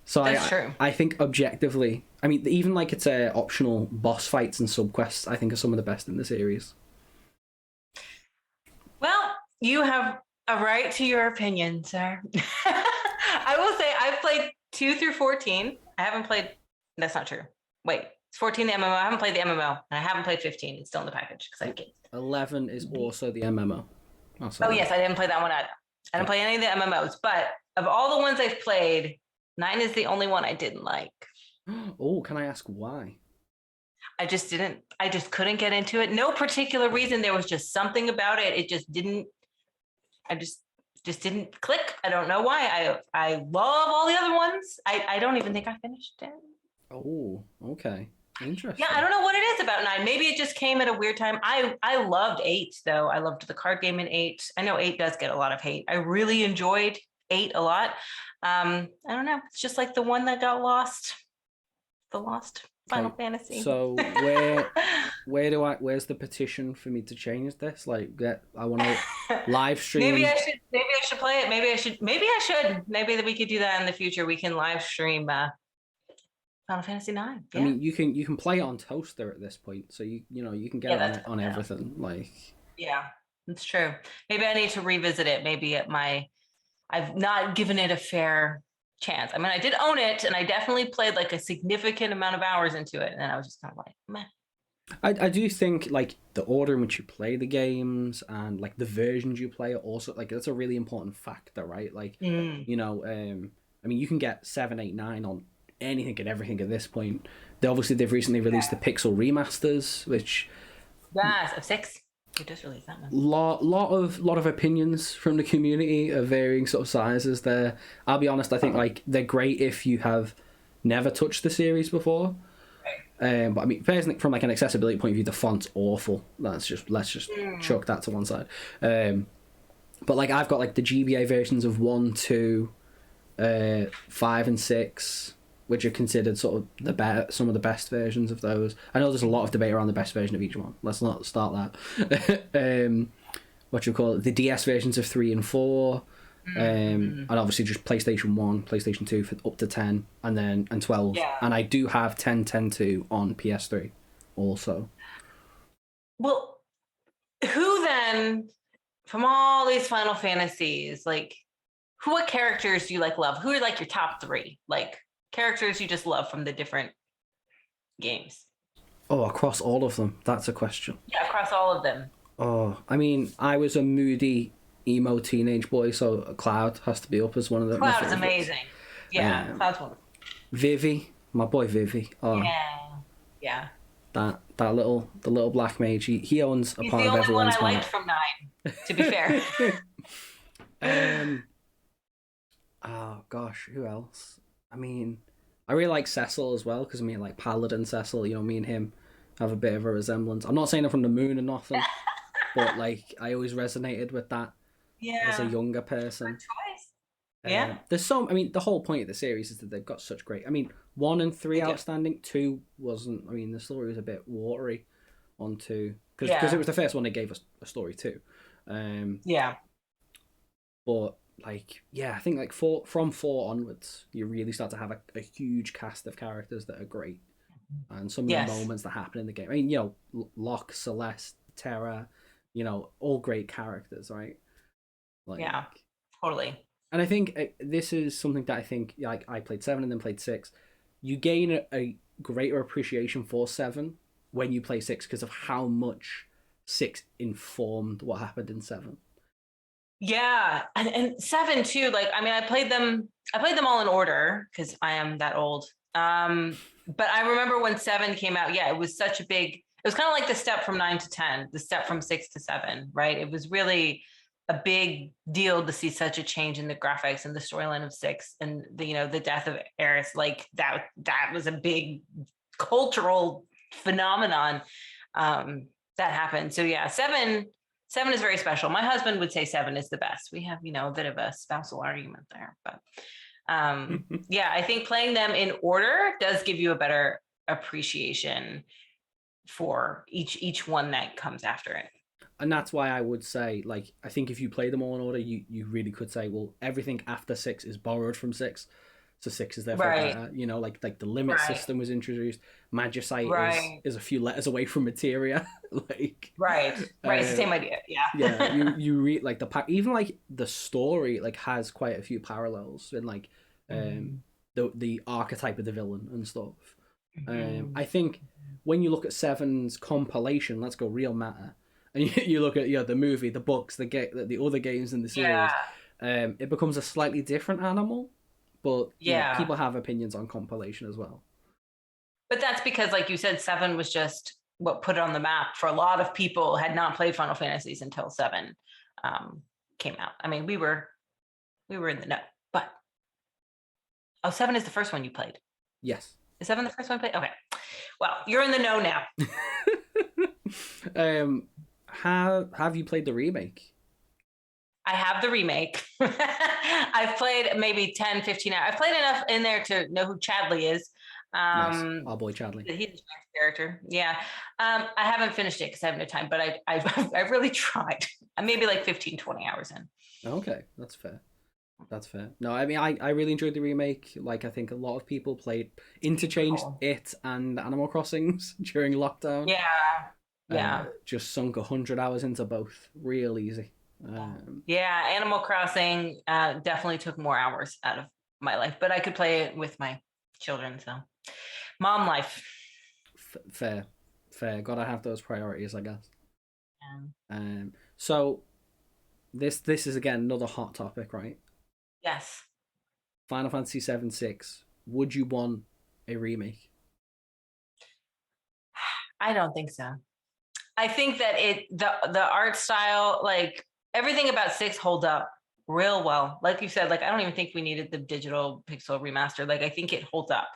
So That's true. I think objectively, I mean, even like its optional boss fights and subquests, I think are some of the best in the series. Well, you have a right to your opinion, sir. I will say I've played 2 through 14. I haven't played. That's not true. Wait, it's 14 the MMO. I haven't played the MMO, and I haven't played 15. It's still in the package because I have kids. 11 is also the MMO. Oh yes, I didn't play that one either. I didn't play any of the MMOs, but of all the ones I've played, 9 is the only one I didn't like. Oh, can I ask why? I just couldn't get into it. No particular reason. There was just something about it. It just didn't. I just didn't click. I don't know why. I love all the other ones. I don't even think I finished it. Oh, okay. Interesting. Yeah, I don't know what it is about 9. Maybe it just came at a weird time. I loved 8 though. I loved the card game in 8. I know 8 does get a lot of hate. I really enjoyed 8 a lot. I don't know. It's just like the one that got lost. The lost Final Fantasy. So where's the petition for me to change this? Like, I want to live stream. Maybe I should play it. Maybe I should. Maybe that we could do that in the future. We can live stream Final Fantasy 9. Yeah. I mean, you can play it on Toaster at this point, so you can get it on everything. Like, yeah, it's true. Maybe I need to revisit it. Maybe I've not given it a fair chance. I mean, I did own it, and I definitely played like a significant amount of hours into it, and I was just kind of like, meh. I do think like the order in which you play the games and like the versions you play are also like that's a really important factor, right? Like, I mean, you can get 7, 8, 9 on anything and everything at this point. They've recently released the Pixel remasters, which of 6. It just released that one. Lot of opinions from the community of varying sort of sizes there. I'll be honest, I think like they're great if you have never touched the series before. Right. But I mean, personally, from like an accessibility point of view, the font's awful. Let's just chuck that to one side. But like I've got like the GBA versions of 1, 2, 5 and 6, which are considered sort of some of the best versions of those. I know there's a lot of debate around the best version of each one. Let's not start that. The DS versions of 3 and 4, and obviously just PlayStation 1, PlayStation 2 for up to 10, and 12. Yeah. And I do have 10, 10, 2 on PS3 also. Well, who then, from all these Final Fantasies, like, what characters do you love? Who are like your top 3? Like, characters you just love from the different games? Oh, across all of them? That's a question. Yeah, across all of them. Oh, I mean, I was a moody, emo teenage boy, so Cloud has to be up as one of them. Cloud is amazing. Yeah, Cloud's one. Vivi, my boy Vivi. Oh, yeah. The little black mage. He owns a part of everyone's heart. He's the only one I liked from 9, to be fair. Oh gosh, who else? I mean, I really like Cecil as well, because like Paladin Cecil, me and him have a bit of a resemblance. I'm not saying I'm from the moon or nothing, but like I always resonated with that as a younger person. Good choice. Yeah. The whole point of the series is that they've got such great. I mean, 1 and 3 outstanding. 2 wasn't. I mean, the story was a bit watery on 2 because it was the first one they gave us a story to. But like, I think like from 4 onwards, you really start to have a huge cast of characters that are great, and some of the moments that happen in the game. I mean, Locke, Celeste, Terra, all great characters, right? Like, yeah, totally. And I think this is something that I think, like, I played 7 and then played 6. You gain a greater appreciation for 7 when you play 6 because of how much 6 informed what happened in 7. Yeah, and 7 too. Like, I mean, I played them all in order because I am that old. But I remember when 7 came out. Yeah, it was such a big. It was kind of like the step from 9 to 10, the step from 6 to 7, right? It was really a big deal to see such a change in the graphics and the storyline of 6, and the death of Eris. Like that was a big cultural phenomenon that happened. So yeah, 7. 7 is very special. My husband would say 7 is the best. We have, a bit of a spousal argument there, but yeah, I think playing them in order does give you a better appreciation for each one that comes after it. And that's why I would say, like, I think if you play them all in order, you really could say, well, everything after 6 is borrowed from 6. So 6 is therefore better. Like the limit system was introduced. Magicite is a few letters away from materia. Like it's the same idea. Yeah. You read like even like the story like has quite a few parallels in like the archetype of the villain and stuff. I think when you look at Seven's compilation, let's go real meta, and you look at the movie, the books, the other games in the series, it becomes a slightly different animal. But people have opinions on compilation as well. But that's because, like you said, 7 was just what put it on the map for a lot of people had not played Final Fantasies until 7 came out. I mean, we were in the know, but 7 is the first one you played. Yes. Is 7 the first one you played? Okay. Well, you're in the know now. Have you played the remake? I have the remake. I've played maybe 10, 15 hours. I've played enough in there to know who Chadley is. Nice. Our boy Chadley. He's a nice character. Yeah. I haven't finished it because I haven't had time, but I've really tried. I'm maybe like 15, 20 hours in. Okay. That's fair. No, I mean, I really enjoyed the remake. Like, I think a lot of people interchanged it and Animal Crossings during lockdown. Yeah. Just sunk 100 hours into both real easy. Animal Crossing definitely took more hours out of my life, but I could play it with my children. So, mom life. Fair. Gotta have those priorities, I guess. So this is again another hot topic, right? Yes. Final Fantasy 7-6. Would you want a remake? I don't think so. I think that the art style, like everything about 6 holds up real well. Like you said, like I don't even think we needed the digital pixel remaster. Like I think it holds up.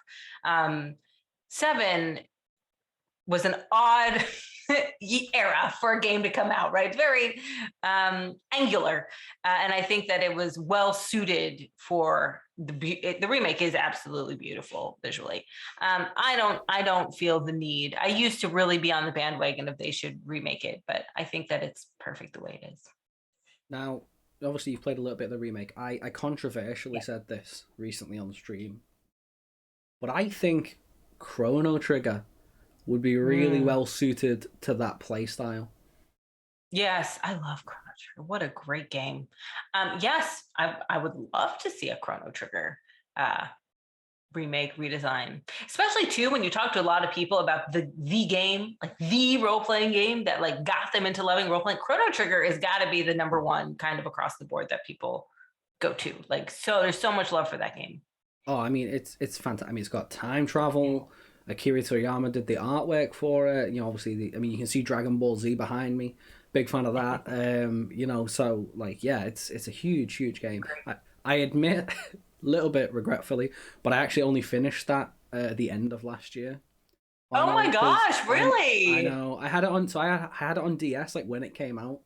7 was an odd era for a game to come out, right? Very angular, and I think that it was well suited for the remake. Is absolutely beautiful visually. I don't feel the need. I used to really be on the bandwagon if they should remake it, but I think that it's perfect the way it is. Now, obviously, you've played a little bit of the remake. I controversially said this recently on the stream, but I think Chrono Trigger would be really well suited to that play style. Yes, I love Chrono Trigger. What a great game. Yes, I would love to see a Chrono Trigger remake, redesign, especially too when you talk to a lot of people about the game, like the role-playing game that like got them into loving role-playing. Chrono Trigger has got to be the number one kind of across the board that people go to. Like, so there's so much love for that game. Oh, I mean, it's fantastic. I mean, it's got time travel. Akira Toriyama did the artwork for it. Obviously, you can see Dragon Ball Z behind me. Big fan of that. So like, yeah, it's a huge game. I admit, a little bit regretfully, but I actually only finished that at the end of last year. Oh my gosh, really? I know. I had it on. So I had it on DS like when it came out,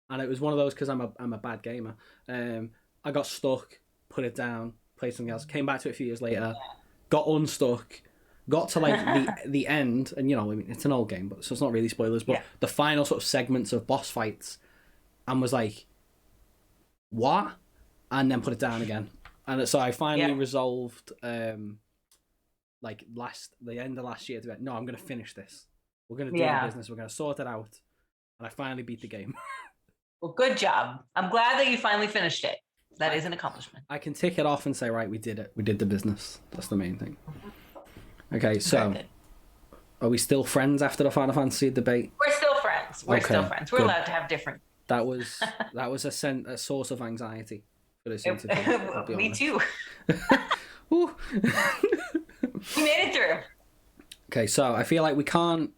and it was one of those because I'm a bad gamer. I got stuck, put it down, played something else, came back to it a few years later, got unstuck. Got to like the end, and I mean it's an old game, so it's not really spoilers. But the final sort of segments of boss fights, and was like, what? And then put it down again, and so I finally resolved, like the end of last year to be like, no, I'm gonna finish this. We're gonna do the business. We're gonna sort it out, and I finally beat the game. Well, good job. I'm glad that you finally finished it. That is an accomplishment. I can tick it off and say, right, we did it. We did the business. That's the main thing. Okay, so are we still friends after the Final Fantasy debate? We're still friends. We're still friends. We're allowed to have different. That was a source of anxiety for this interview. Me too. We made it through. Okay, so I feel like we can't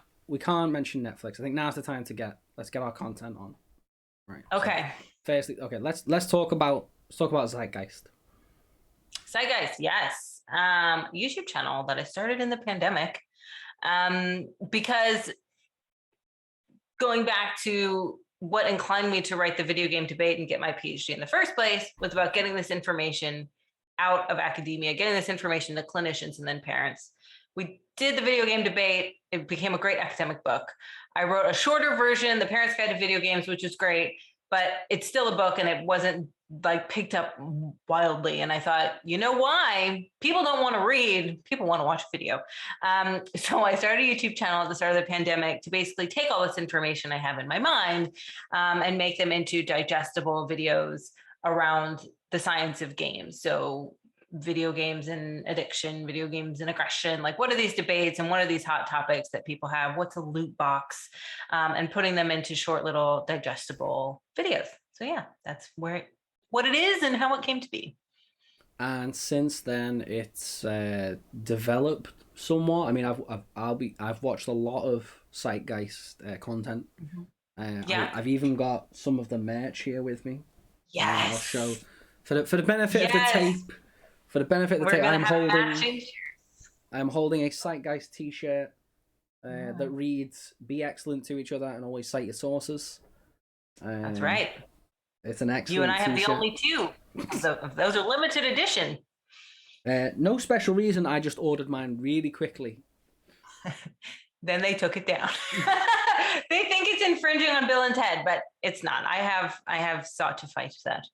mention Netflix. I think now's the time let's get our content on. Right. Okay. So firstly, let's talk about Zeitgeist. Zeitgeist, yes. YouTube channel that I started in the pandemic, because going back to what inclined me to write the video game debate and get my PhD in the first place was about getting this information out of academia, getting this information to clinicians and then parents. We did the video game debate. It became a great academic book. I wrote a shorter version, The Parent's Guide to Video Games, which is great, but it's still a book and it wasn't like picked up wildly. And I thought, you know why? People don't want to read, people want to watch video. So I started a YouTube channel at the start of the pandemic to basically take all this information I have in my mind and make them into digestible videos around the science of games. So video games and addiction, video games and aggression, like what are these debates and what are these hot topics that people have? What's a loot box? And putting them into short little digestible videos. So yeah, that's what it is and how it came to be. And since then, it's developed somewhat. I mean, I've watched a lot of Zeitgeist content. I've even got some of the merch here with me. Yes. I'll show for the benefit of the tape. For the benefit of the tape, I'm holding a Zeitgeist T-shirt that reads "Be excellent to each other and always cite your sources." That's right. It's an excellent. You and I have t-shirt. the only two. Those are limited edition. No special reason. I just ordered mine really quickly. Then they took it down. They think it's infringing on Bill and Ted, but it's not. I have sought to fight that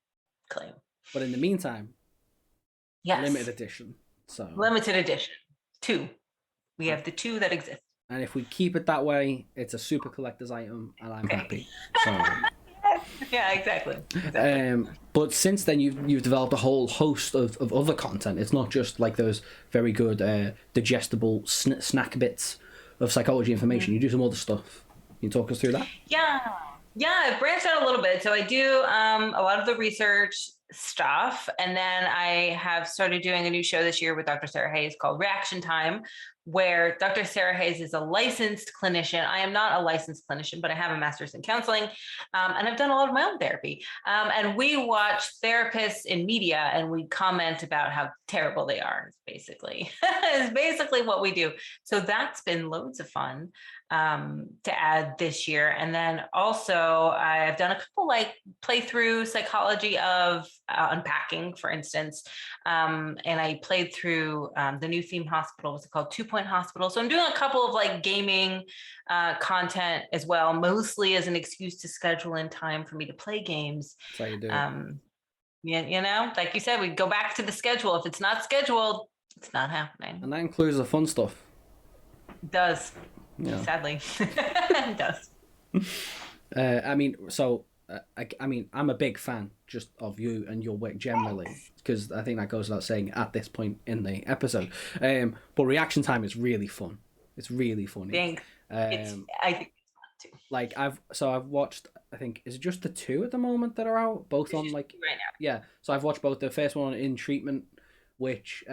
claim. But in the meantime, yes, limited edition. So limited edition. 2. We have the 2 that exist. And if we keep it that way, it's a super collector's item, and I'm happy. So. Yeah, exactly. But since then, you've developed a whole host of other content. It's not just like those very good digestible snack bits of psychology information. You do some other stuff. Can you talk us through that? Yeah, I've branched out a little bit. So I do a lot of the research stuff, and then I have started doing a new show this year with Dr. Sarah Hayes called Reaction Time, where Dr. Sarah Hayes is a licensed clinician. I am not a licensed clinician, but I have a master's in counseling, and I've done a lot of my own therapy. And we watch therapists in media, and we comment about how terrible they are. It's basically what we do. So that's been loads of fun to add this year. And then also I've done a couple like playthrough psychology of unpacking, for instance. And I played through the new theme hospital. What's it called? 2 Point Hospital. So I'm doing a couple of like gaming content as well, mostly as an excuse to schedule in time for me to play games. That's how you do it. You know, like you said, we go back to the schedule. If it's not scheduled, it's not happening. And that includes the fun stuff. It does. Yeah. Sadly, it does. I mean, I'm a big fan just of you and your work generally, because I think that goes without saying at this point in the episode. But Reaction Time is really fun. It's really funny. Thanks. I think it's fun too. Like I've watched, I think, is it just the 2 at the moment that are out? Both on like right now. Yeah. So I've watched both. The first one In Treatment, which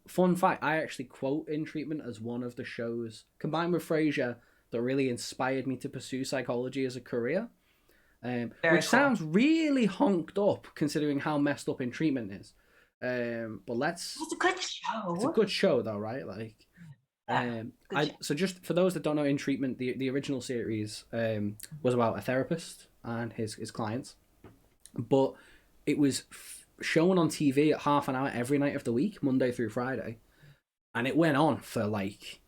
fun fact, I actually quote In Treatment as one of the shows combined with Frasier that really inspired me to pursue psychology as a career. Which cool. Sounds really honked up considering how messed up In Treatment is. But it's a good show. It's a good show though, right? Like, so just for those that don't know, In Treatment, the original series was about a therapist and his clients, but it was shown on TV at half an hour every night of the week, Monday through Friday, and it went on for like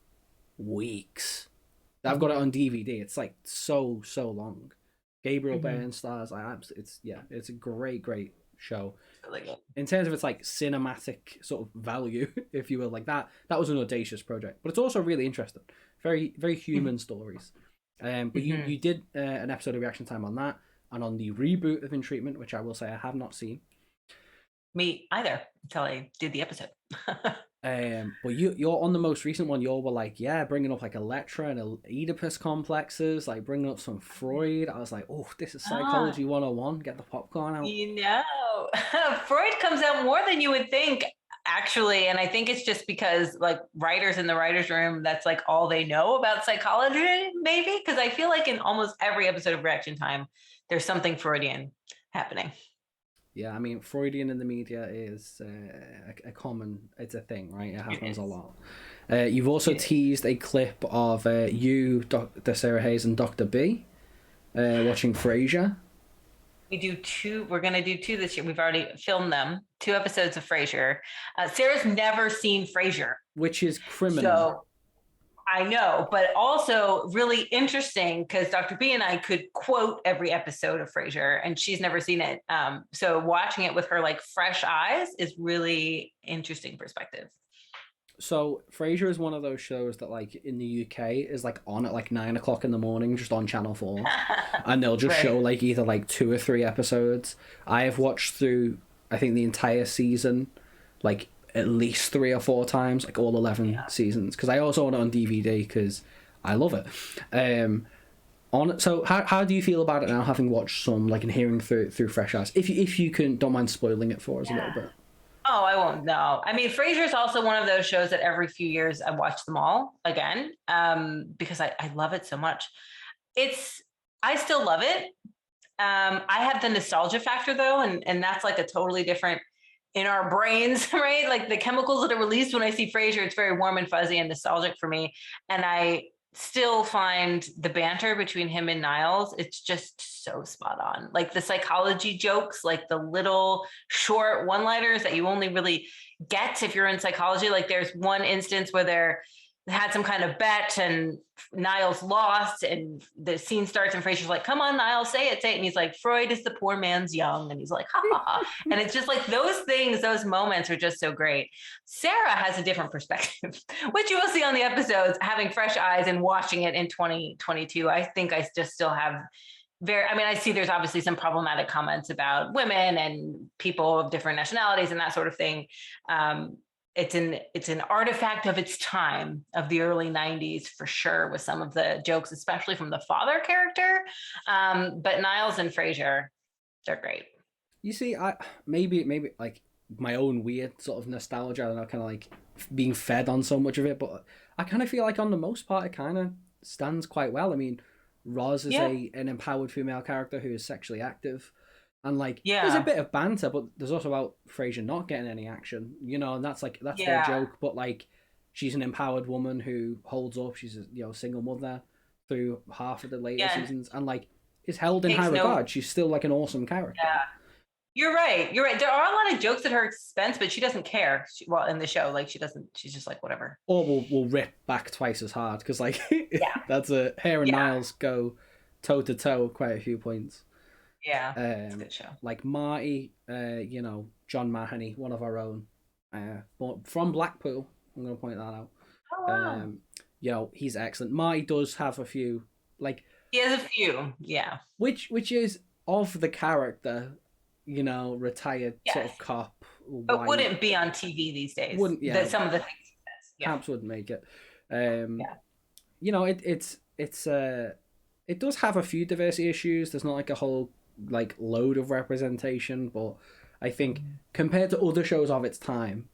weeks. I've got it on DVD. It's like so long. Gabriel Byrne stars. It's a great show. In terms of its like cinematic sort of value, if you will, like that was an audacious project, but it's also really interesting. Very human stories. But you did an episode of Reaction Time on that, and on the reboot of In Treatment, which I will say I have not seen. Me either, until I did the episode. But you're on the most recent one. You were like, bringing up like Electra and Oedipus complexes, like bringing up some Freud. I was like, oh, this is Psychology 101. Get the popcorn out. You know, Freud comes out more than you would think, actually. And I think it's just because like writers in the writer's room, that's like all they know about psychology, maybe. Because I feel like in almost every episode of Reaction Time, there's something Freudian happening. Yeah, I mean, Freudian in the media is it's a thing, right? It happens a lot. You've also teased a clip of you, Dr. Sarah Hayes, and Dr. B watching Frasier, We do two. We're going to do two this year. We've already filmed them. 2 episodes of Frasier. Sarah's never seen Frasier, which is criminal. so I know, but also really interesting because Dr. B and I could quote every episode of Frasier, and she's never seen it. So watching it with her like fresh eyes is really interesting perspective. So Frasier is one of those shows that like in the UK is like on at like 9 o'clock in the morning, just on Channel 4, and they'll just show like either like 2 or 3 episodes. I have watched through, I think, the entire season, like at least 3 or 4 times, like all 11 seasons, because I also own it on DVD because I love it. So how do you feel about it now, having watched some, like, and hearing through fresh eyes? If you can, don't mind spoiling it for us a little bit. Oh, I won't. No, I mean, Frasier is also one of those shows that every few years I watch them all again, because I love it so much. I still love it. I have the nostalgia factor though, and that's like a totally different in our brains, right? Like the chemicals that are released when I see Frasier, it's very warm and fuzzy and nostalgic for me. And I still find the banter between him and Niles, it's just so spot on. Like the psychology jokes, like the little short one-liners that you only really get if you're in psychology. Like there's one instance where they had some kind of bet and Niles lost, and the scene starts and Frasier's like, come on, Niles, say it. And he's like, Freud is the poor man's Jung. And he's like, ha, ha, ha. And it's just like those things, those moments are just so great. Sarah has a different perspective, which you will see on the episodes, having fresh eyes and watching it in 2022. I think I just still have I see there's obviously some problematic comments about women and people of different nationalities and that sort of thing. It's an artifact of its time, of the early 90s for sure, with some of the jokes, especially from the father character. But Niles and Frasier, they're great. You see, I maybe like my own weird sort of nostalgia, I don't know, kind of like being fed on so much of it, but I kind of feel like on the most part it kind of stands quite well. I mean, Roz is an empowered female character who is sexually active. And like, there's a bit of banter, but there's also about Frasier not getting any action, and that's their joke. But like, she's an empowered woman who holds up. She's a single mother through half of the later seasons, and like is held in high regard. She's still like an awesome character. Yeah, you're right. There are a lot of jokes at her expense, but she doesn't care. In the show, like she doesn't. She's just like whatever. Or we'll rip back twice as hard because like that's her and Niles go toe to toe quite a few points. Yeah, it's a good show. Like Marty, John Mahoney, one of our own, from Blackpool. I'm going to point that out. Oh, wow. He's excellent. Marty does have a few, like he has a few, yeah. Which is of the character, retired sort of cop. But wouldn't be on TV these days. Wouldn't, some of the things he says. Yeah. Perhaps wouldn't make it. It does have a few diversity issues. There's not like a whole like load of representation, but I think compared to other shows of its time,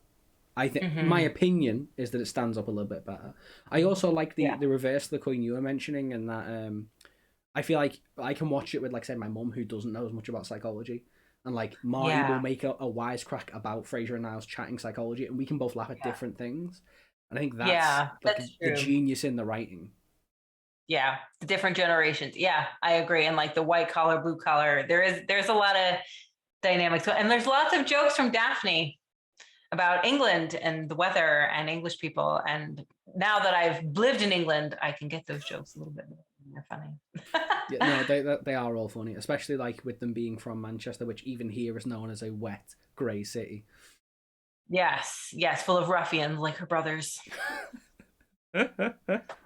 I think my opinion is that it stands up a little bit better. I also like the reverse of the coin you were mentioning, and that I feel like I can watch it with, like, say, my mum, who doesn't know as much about psychology, and like Marty will make a wisecrack about Frasier and Niles chatting psychology, and we can both laugh at different things. And I think that's the genius in the writing. Yeah, the different generations. Yeah, I agree. And like the white collar, blue collar, there's a lot of dynamics. And there's lots of jokes from Daphne about England and the weather and English people. And now that I've lived in England, I can get those jokes a little bit more funny. They are all funny, especially like with them being from Manchester, which even here is known as a wet, grey city. Yes, full of ruffians like her brothers.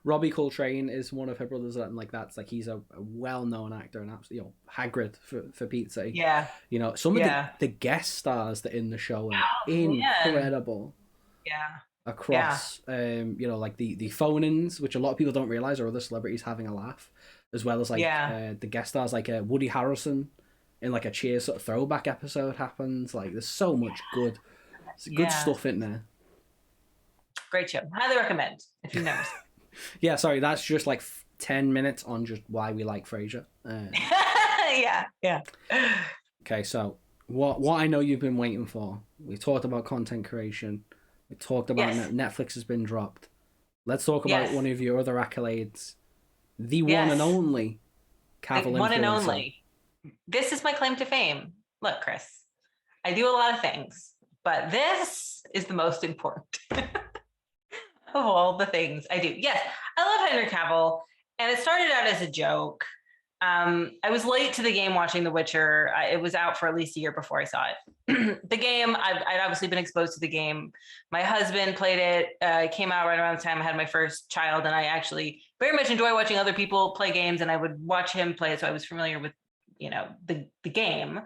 Robbie Coltrane is one of her brothers, and like that's like he's a well-known actor and absolutely Hagrid for Pete's sake. Yeah, some of the guest stars that are in the show are incredible. Yeah, across like the phone-ins, which a lot of people don't realize are other celebrities having a laugh, as well as like the guest stars, like Woody Harrelson in like a Cheers sort of throwback episode happens. Like there's so much good stuff in there. Great show. Highly recommend if you've never seen. Yeah, sorry, that's just like 10 minutes on just why we like Frasier. Yeah. Okay, so what I know you've been waiting for. We talked about content creation. We talked about Netflix has been dropped. Let's talk about one of your other accolades, the one and only The Cavill one and influencer. only. This is my claim to fame. Look, Chris, I do a lot of things, but this is the most important of all the things I do. Yes, I love Henry Cavill, and it started out as a joke. I was late to the game watching The Witcher. It was out for at least a year before I saw it. The game, I'd obviously been exposed to the game. My husband played it. It came out right around the time I had my first child, and I actually very much enjoy watching other people play games, and I would watch him play it, so I was familiar with, the game.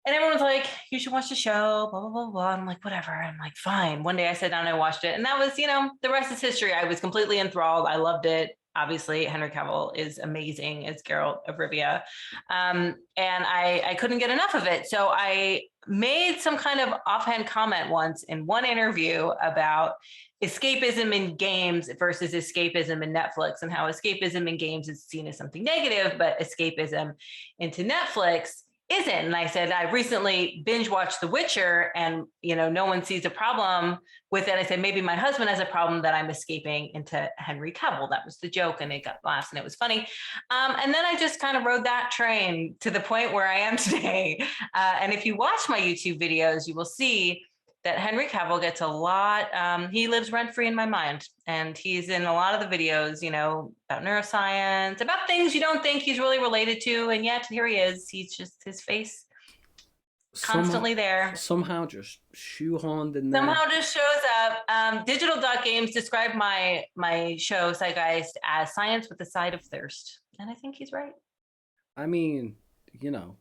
And everyone's like, you should watch the show, blah, blah, blah, blah. I'm like, whatever. I'm like, fine. One day I sat down and I watched it. And that was, the rest is history. I was completely enthralled. I loved it. Obviously, Henry Cavill is amazing as Geralt of Rivia. And I couldn't get enough of it. So I made some kind of offhand comment once in one interview about escapism in games versus escapism in Netflix, and how escapism in games is seen as something negative, but escapism into Netflix isn't. And I said, I recently binge watched The Witcher, and no one sees a problem with it. I said, maybe my husband has a problem that I'm escaping into Henry Cavill. That was the joke, and it got laughs, and it was funny. And then I just kind of rode that train to the point where I am today. And if you watch my YouTube videos, you will see that Henry Cavill gets a lot. He lives rent-free in my mind, and he's in a lot of the videos, about neuroscience, about things you don't think he's really related to, and yet here he is. He's just, his face constantly there. Somehow just shoehorned in there. Somehow just shows up. Digital Dot Games described my show Psyched as science with a side of thirst, and I think he's right. I mean, not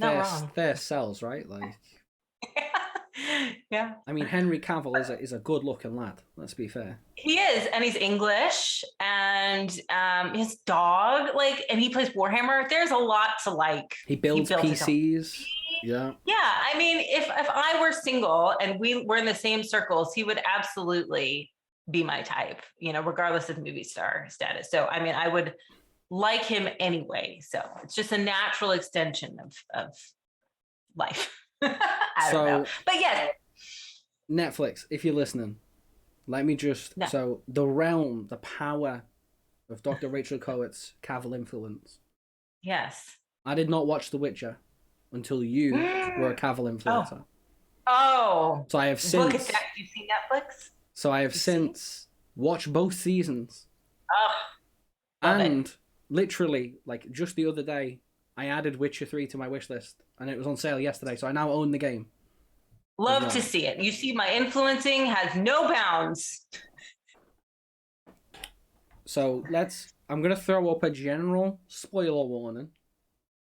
wrong. Fair sells, right? Like. Yeah. I mean, Henry Cavill is a good-looking lad. Let's be fair. He is, and he's English, and his dog, and he plays Warhammer. There's a lot to like. He builds PCs. Yeah. Yeah. I mean, if I were single and we were in the same circles, he would absolutely be my type, regardless of movie star status. So, I mean, I would like him anyway. So it's just a natural extension of life. I don't know. But yes. Netflix, if you're listening, let me just... No. So the power of Dr. Rachel Cowert's Cavill influence. Yes. I did not watch The Witcher until you were a Cavill influencer. Oh. So I have since... Look at that. You've seen Netflix? So I have since watched both seasons. Oh. And literally, just the other day, I added Witcher 3 to my wish list, and it was on sale yesterday, so I now own the game. Love to see it. You see, my influencing has no bounds. So I'm going to throw up a general spoiler warning.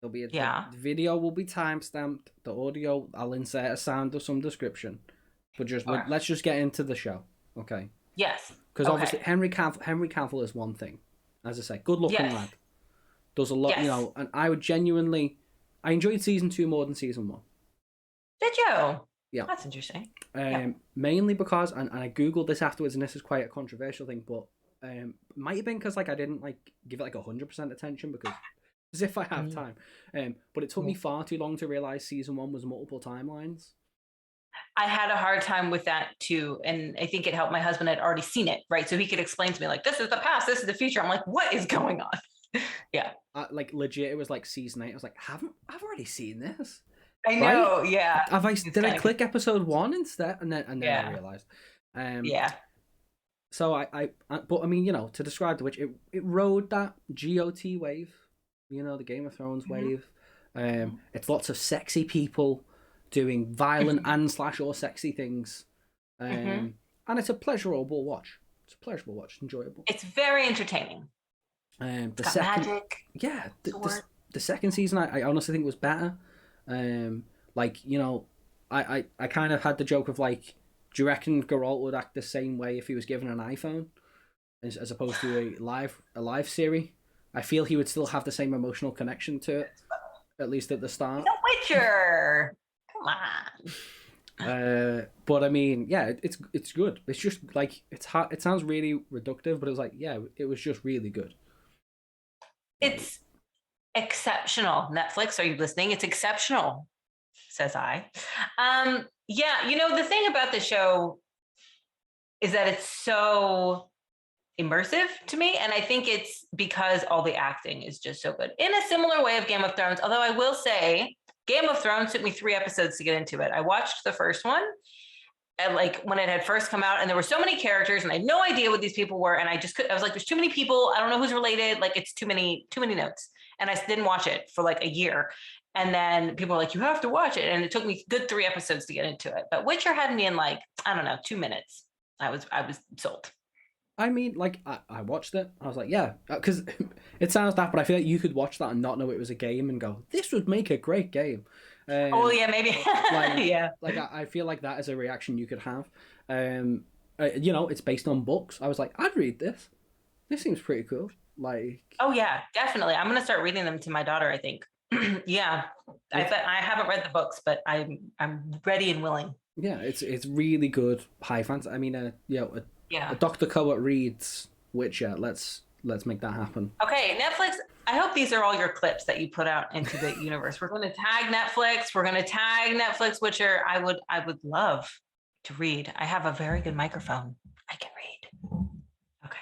There'll be the video will be timestamped. The audio, I'll insert a sound of some description. But let's just get into the show, okay? Yes. Because obviously Henry Cavill is one thing. As I say, good looking lad. Does a lot, and I enjoyed season 2 more than season 1. Did you? Yeah. That's interesting. Mainly because, and I Googled this afterwards, and this is quite a controversial thing, but might have been because I didn't give it 100% attention, because as if I have time. But it took me far too long to realize season 1 was multiple timelines. I had a hard time with that too, and I think it helped my husband had already seen it, right? So he could explain to me this is the past, this is the future. I'm like, what is going on? Yeah. Legit, it was season 8. I was like, I've already seen this. I know, right? Yeah. Did I click episode 1 instead? And then I realized. So but I mean, to describe The Witch, it rode that GOT wave, the Game of Thrones wave. It's lots of sexy people doing violent and / or sexy things. And it's a pleasurable watch. Enjoyable. It's very entertaining. The second, magic. Yeah, the second season I honestly think was better. I kind of had the joke of do you reckon Geralt would act the same way if he was given an iPhone as opposed to a live Siri? I feel he would still have the same emotional connection to it, at least at the start. The Witcher, come on. But I mean, yeah, it's good. It's just it's hard. It sounds really reductive, but it was it was just really good. It's exceptional. Netflix, are you listening? It's exceptional, says I. The thing about the show is that it's so immersive to me. And I think it's because all the acting is just so good, in a similar way of Game of Thrones. Although I will say Game of Thrones took me 3 episodes to get into it. I watched the first one and like when it had first come out, and there were so many characters and I had no idea what these people were. And I was like, there's too many people. I don't know who's related. Like it's too many notes. And I didn't watch it for like a year. And then people were like, you have to watch it. And it took me good 3 episodes to get into it. But Witcher had me in like, I don't know, 2 minutes. I was sold. I mean, like, I watched it. I was like, yeah, because it sounds daft, but I feel like you could watch that and not know it was a game and go, this would make a great game. Oh, yeah, maybe. Like, yeah. Like, I feel like that is a reaction you could have. You know, it's based on books. I was like, I'd read this. This seems pretty cool. Like, oh, yeah, definitely. I'm going to start reading them to my daughter, I think. Yeah. I haven't read the books, but I'm ready and willing. Yeah, it's really good high fantasy. I mean, Yeah. Dr. Kowert reads Witcher. Let's make that happen. Okay, Netflix. I hope these are all your clips that you put out into the universe. We're going to tag Netflix. We're going to tag Netflix Witcher. I would love to read. I have a very good microphone. I can read. Okay.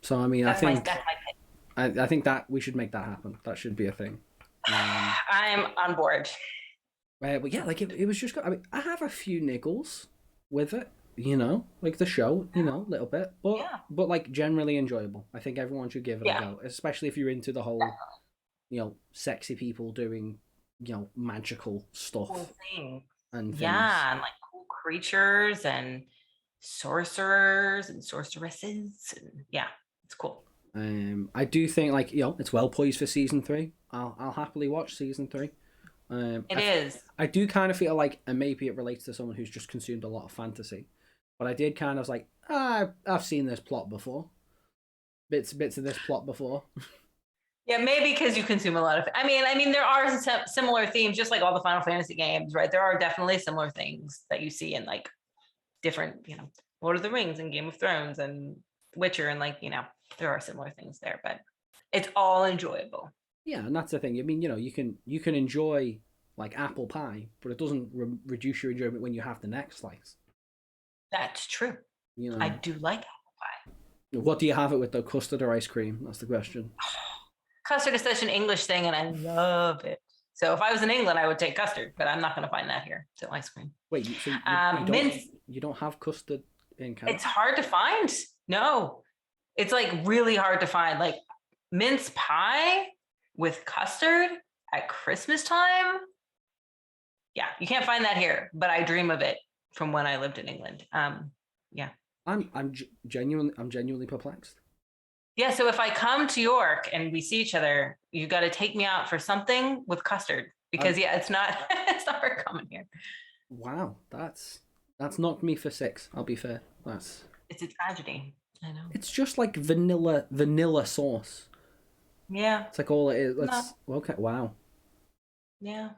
So I mean, That's I think that's my pitch. I think that we should make that happen. That should be a thing. I'm on board. But yeah, like it was just. I mean, I have a few niggles with it. You know, like the show, you know, a little bit, but like generally enjoyable. I think everyone should give it a go, especially if you're into the whole, you know, sexy people doing, you know, magical stuff Cool thing. and things. Yeah, and like cool creatures and sorcerers and sorceresses. And yeah, it's cool. I do think like, you know, it's well poised for season 3. I'll happily watch season 3. It is. I do kind of feel like, and maybe it relates to someone who's just consumed a lot of fantasy. But I did kind of was like, I've seen this plot before. Bits of this plot before. Yeah, maybe because you consume a lot of. I mean, there are similar themes, just like all the Final Fantasy games, right? There are definitely similar things that you see in like different, you know, Lord of the Rings and Game of Thrones and Witcher, and like, you know, there are similar things there, but it's all enjoyable. Yeah, and that's the thing. I mean, you know, you can enjoy like apple pie, but it doesn't reduce your enjoyment when you have the next slice. That's true. You know, I do like apple pie. What do you have it with though? Custard or ice cream? That's the question. Custard is such an English thing, and I love it. So if I was in England, I would take custard, but I'm not going to find that here. So ice cream. Wait, so you don't have custard in Canada? It's hard to find. No, it's like really hard to find. Like mince pie with custard at Christmas time. Yeah, you can't find that here, but I dream of it from when I lived in England. Yeah. I'm genuinely perplexed. Yeah, so if I come to York and we see each other, you got to take me out for something with custard because it's not it's not very common here. Wow, that's knocked me for 6. I'll be fair. It's a tragedy. I know. It's just like vanilla sauce. Yeah. It's like all it is. Okay. Wow. Yeah.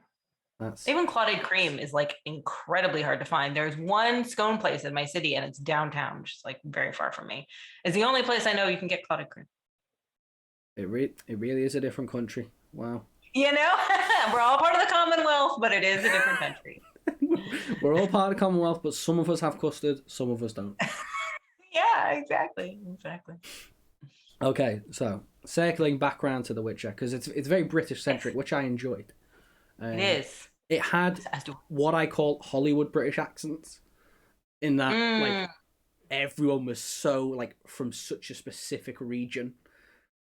That's even clotted cream is like incredibly hard to find. There's one scone place in my city and it's downtown, just like very far from me. It's the only place I know you can get clotted cream. It really is a different country. Wow. You know, we're all part of the Commonwealth, but it is a different country. We're all part of the Commonwealth, but some of us have custard, some of us don't. Yeah, exactly. Okay, so circling back around to The Witcher, because it's very British centric, which I enjoyed. It is. It had what I call Hollywood British accents, in that like everyone was so like from such a specific region.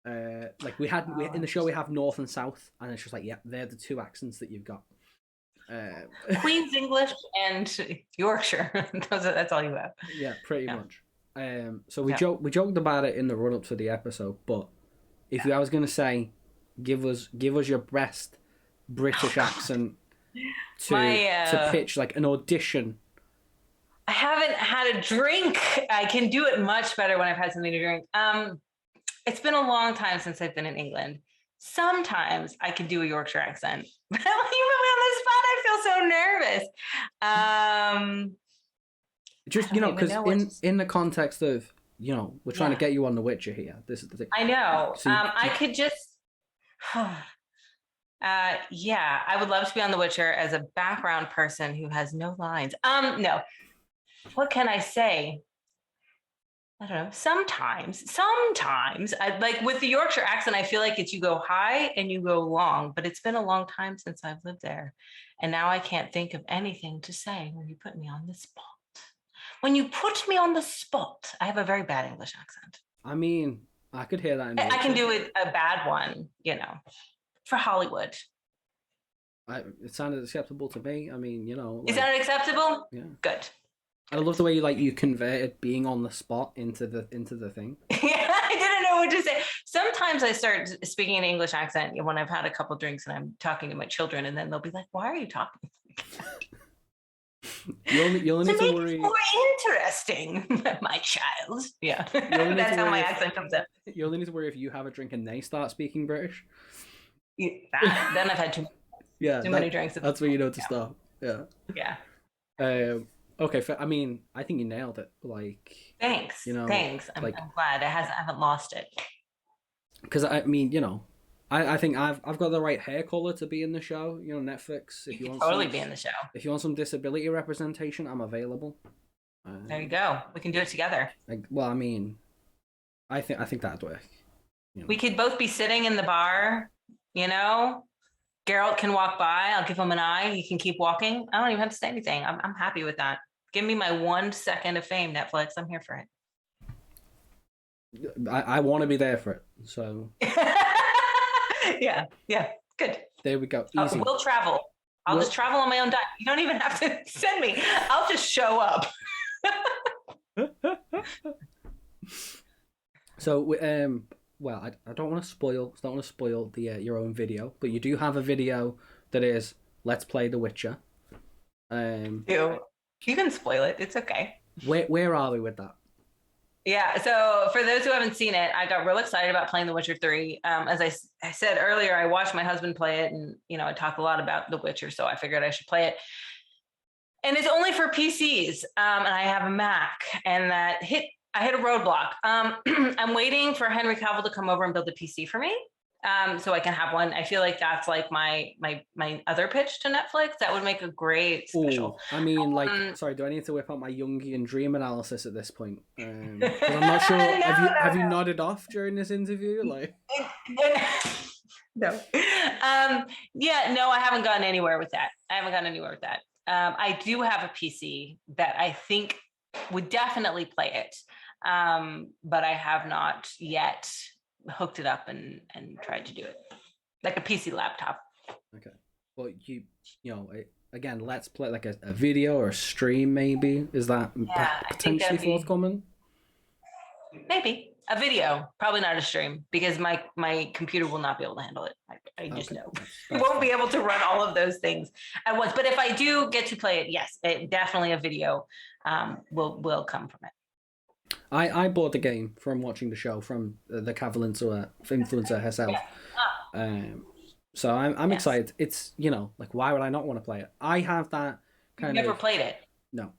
Like we in the show we have North and South, and it's just like, yeah, they're the 2 accents that you've got. Queen's English and Yorkshire. That's all you have. Yeah, pretty much. So we joked about it in the run up to the episode, but if I was gonna say, give us your best British accent to pitch like an audition. I haven't had a drink. I can do it much better when I've had something to drink. It's been a long time since I've been in England. Sometimes I can do a Yorkshire accent, but you put me on the spot, I feel so nervous. Just, you know, because in the context of, you know, we're trying to get you on The Witcher here. This is the thing. I know. So I could just. Yeah, I would love to be on The Witcher as a background person who has no lines. No. What can I say? I don't know. Sometimes I like with the Yorkshire accent, I feel like it's you go high and you go long, but it's been a long time since I've lived there. And now I can't think of anything to say when you put me on the spot. When you put me on the spot, I have a very bad English accent. I mean, I could hear that in I can Yorkshire. do it a bad one, for Hollywood. It sounded acceptable to me. I mean, Is that acceptable? yeah. Good. I love the way you converted being on the spot into the thing. Yeah, I didn't know what to say. Sometimes I start speaking an English accent when I've had a couple drinks and I'm talking to my children, and then they'll be like, "Why are you talking?" You'll need to worry. It more interesting, my child. Yeah, that's how my accent comes out. You only need to worry if you have a drink and they start speaking British. Then I've had too many drinks. That's where you know to stop. Yeah. Yeah. Okay. I mean, I think you nailed it. Like. Thanks. Thanks. I'm glad I haven't lost it. Because I mean, I think I've got the right hair color to be in the show. Netflix. If you want totally be in the show. If you want some disability representation, I'm available. There you go. We can do it together. I mean, I think that'd work. We could both be sitting in the bar. Geralt can walk by. I'll give him an eye. He can keep walking. I don't even have to say anything. I'm happy with that. Give me my 1 second of fame, Netflix. I'm here for it. I want to be there for it. So. Yeah. Good. There we go. Easy. We'll travel. I'll just travel on my own dime. You don't even have to send me. I'll just show up. So, well, I don't want to spoil. The your own video, but you do have a video that is Let's Play The Witcher. You can spoil it. It's okay. Where are we with that? Yeah. So for those who haven't seen it, I got real excited about playing The Witcher 3. As I said earlier, I watched my husband play it, and I talk a lot about The Witcher, so I figured I should play it. And it's only for PCs, and I have a Mac, and I hit a roadblock. I'm waiting for Henry Cavill to come over and build a PC for me. So I can have one. I feel like that's like my other pitch to Netflix. That would make a great special. Ooh, I mean, sorry, do I need to whip out my Jungian dream analysis at this point? 'Cause I'm not sure. Have you nodded off during this interview? Like, no. Yeah, no, I haven't gotten anywhere with that. I do have a PC that I think would definitely play it, but I have not yet hooked it up and tried to do it, like a PC laptop. Okay. Well, again, let's play like a video or a stream. Maybe is that potentially forthcoming? Maybe a video, probably not a stream, because my computer will not be able to handle it. I just know won't be able to run all of those things at once. But if I do get to play it, yes, definitely a video will come from it. I bought the game from watching the show from the Cavill influencer herself. Yeah. So I'm excited. It's like, why would I not want to play it? I have that kind You've never played it? No.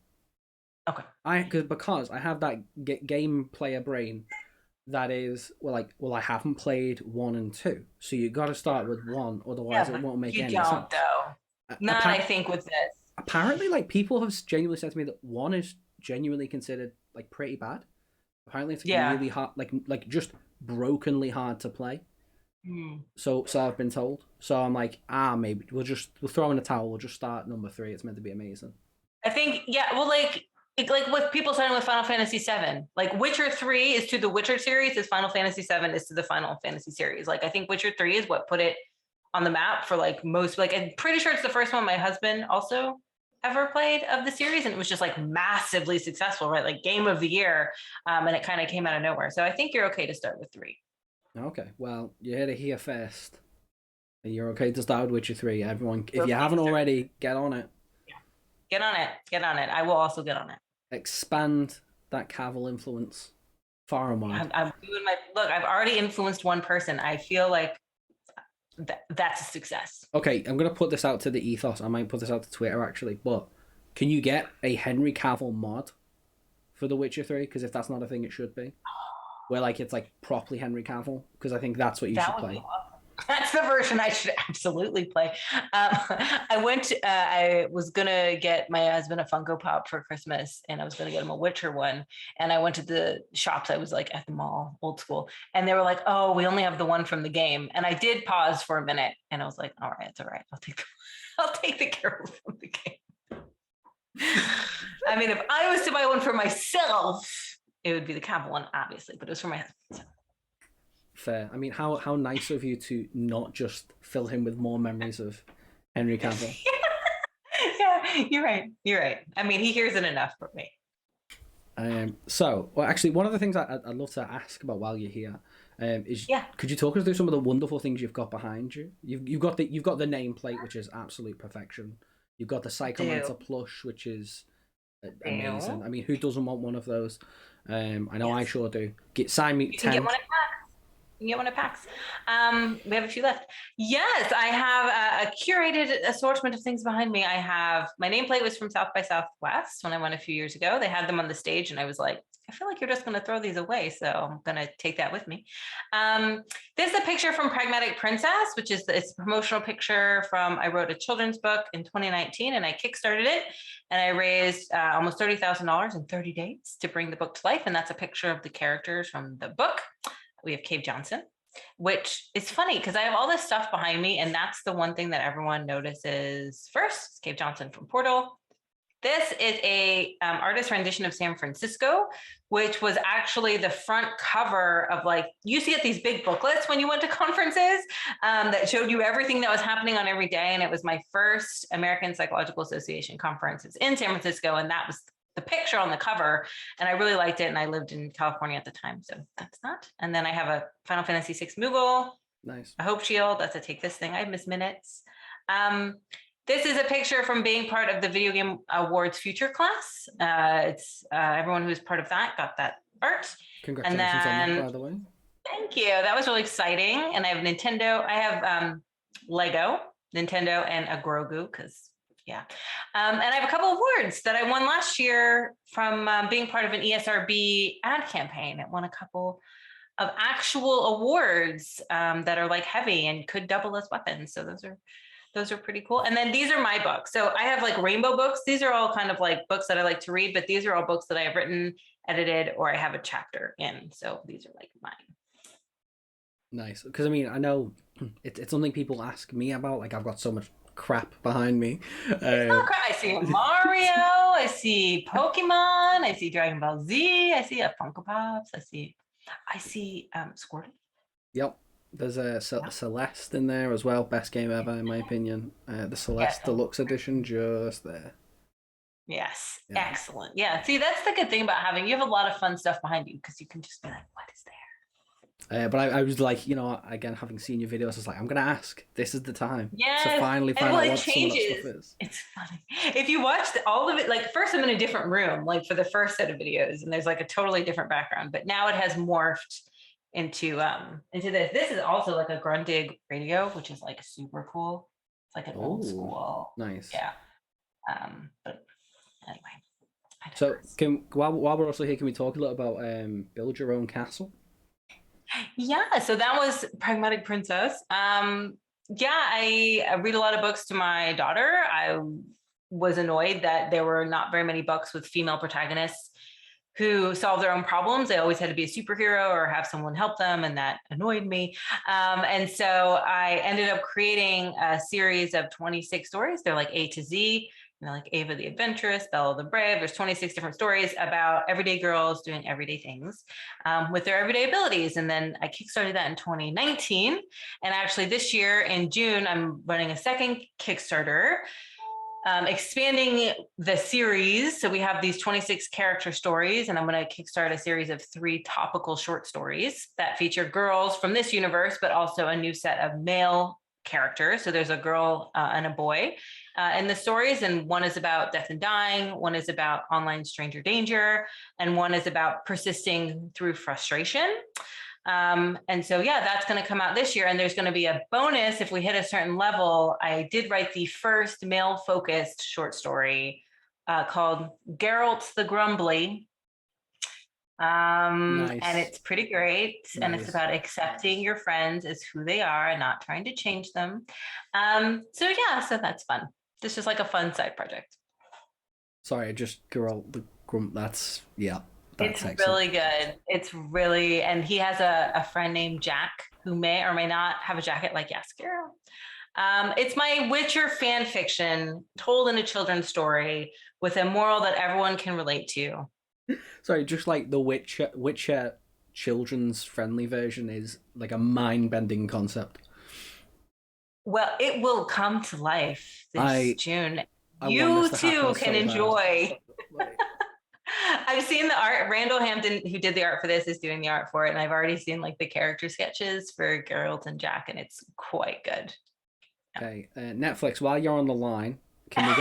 Okay. Because I have that game player brain that is I haven't played 1 and 2, so you got to start with 1, otherwise it won't make any sense. You don't though. Not I think with this. Apparently, like, people have genuinely said to me that 1 is genuinely considered like pretty bad. Apparently it's really hard, like just brokenly hard to play. So I've been told. So I'm like, maybe we'll throw in a towel. We'll just start number 3. It's meant to be amazing. I think, well, like with people starting with Final Fantasy VII, like Witcher 3 is to the Witcher series, as Final Fantasy VII is to the Final Fantasy series. Like I think Witcher 3 is what put it on the map for like most. Like I'm pretty sure it's the first one my husband also ever played of the series, and it was just like massively successful, right? Like game of the year, and it kind of came out of nowhere. So I think you're okay to start with 3. Okay, well, you heard it here first. You're okay to start with Witcher 3. Everyone, if you haven't already, get on it. Get on it. I will also get on it. Expand that Cavill influence far and wide. I'm doing I've already influenced one person. I feel like that's a success. Okay, I'm going to put this out to the ethos. I might put this out to Twitter, actually. But can you get a Henry Cavill mod for The Witcher 3? Because if that's not a thing, it should be. Where, like, it's, like, properly Henry Cavill. Because I think that's what you should play. That's the version I should absolutely play. I was going to get my husband a Funko Pop for Christmas, and I was going to get him a Witcher one. And I went to the shops. I was like at the mall, old school. And they were like, oh, we only have the one from the game. And I did pause for a minute. And I was like, all right, it's all right. I'll take the carol from the game. I mean, if I was to buy one for myself, it would be the Cavill one, obviously. But it was for my husband. So. Fair. I mean, how nice of you to not just fill him with more memories of Henry Cavill. Yeah, you're right. You're right. I mean, he hears it enough for me. Well, actually, one of the things I'd love to ask about while you're here is, could you talk us through some of the wonderful things you've got behind you? You've got the nameplate, which is absolute perfection. You've got the Psychomancer plush, which is amazing. I mean, who doesn't want one of those? I know I sure do. Sign me 10. Get one You can get one at PAX. We have a few left. Yes, I have a curated assortment of things behind me. I have, my nameplate was from South by Southwest when I went a few years ago. They had them on the stage and I was like, I feel like you're just going to throw these away. So I'm going to take that with me. This is a picture from Pragmatic Princess, which is it's a promotional picture from, I wrote a children's book in 2019 and I Kickstarted it. And I raised almost $30,000 in 30 days to bring the book to life. And that's a picture of the characters from the book. We have Cave Johnson, which is funny because I have all this stuff behind me. And that's the one thing that everyone notices first. It's Cave Johnson from Portal. This is a artist rendition of San Francisco, which was actually the front cover of, like, you see at these big booklets when you went to conferences that showed you everything that was happening on every day. And it was my first American Psychological Association conference. It's in San Francisco. And that was the picture on the cover. And I really liked it. And I lived in California at the time. So that's that. And then I have a Final Fantasy VI Moogle. Nice. A Hope Shield. That's a Take This thing. I have Miss Minutes. This is a picture from being part of the Video Game Awards Future class. It's everyone who's part of that got that art. Congratulations on that, by the way. Thank you. That was really exciting. And I have Nintendo. I have Lego, Nintendo, and a Grogu because, yeah. And I have a couple of awards that I won last year from being part of an ESRB ad campaign. It won a couple of actual awards that are like heavy and could double as weapons. So those are pretty cool. And then these are my books. So I have like rainbow books. These are all kind of like books that I like to read, but these are all books that I have written, edited, or I have a chapter in. So these are like mine. Nice. Because I mean, I know it's something people ask me about. Like, I've got so much crap behind me. I see Mario, I see Pokemon, I see Dragon Ball Z, I see Funko Pops, I see Squirtle. Yep. There's a Celeste in there as well. Best game ever, in my opinion. The Celeste Deluxe Edition, just there. Yes, yeah. Excellent. Yeah, see, that's the good thing about you have a lot of fun stuff behind you because you can just be like, what is there? But I was like, again, having seen your videos, I was like, I'm going to ask. This is the time to finally find out what some of that stuff is. It's funny. If you watched all of it, like first I'm in a different room, like for the first set of videos, and there's like a totally different background, but now it has morphed into this. This is also like a Grundig radio, which is like super cool. It's like an old school. Nice. Yeah. But anyway. So while we're also here, can we talk a little about Build Your Own Castle? Yeah, so that was Pragmatic Princess. I read a lot of books to my daughter. I was annoyed that there were not very many books with female protagonists who solve their own problems. They always had to be a superhero or have someone help them, and that annoyed me. And so I ended up creating a series of 26 stories. They're like A to Z. Like Ava the Adventurous, Bella the Brave. There's 26 different stories about everyday girls doing everyday things with their everyday abilities. And then I kickstarted that in 2019. And actually this year in June, I'm running a second Kickstarter, expanding the series. So we have these 26 character stories, and I'm going to kickstart a series of 3 topical short stories that feature girls from this universe, but also a new set of male characters. So there's a girl and a boy in the stories, and one is about death and dying, one is about online stranger danger, and one is about persisting through frustration. And so, that's going to come out this year. And there's going to be a bonus if we hit a certain level. I did write the first male-focused short story called Geralt the Grumbly. And Nice. it's pretty great. And it's Nice. about accepting your friends as who they are and not trying to change them. So yeah, so that's fun. This is like a fun side project. Sorry, I just girl the grump. That's yeah, It's that's excellent. really good. It's really, and he has a friend named Jack who may or may not have a jacket like Yaskier. It's my Witcher fan fiction told in a children's story with a moral that everyone can relate to. Sorry, just like the Witcher children's friendly version is like a mind bending concept. Well, it will come to life this I June. I want this You to happen too can so bad. enjoy. Like, I've seen the art. Randall Hampton, who did the art for this, is doing the art for it, and I've already seen like the character sketches for Geralt and Jack, and it's quite good. okay, Netflix. While you're on the line, can we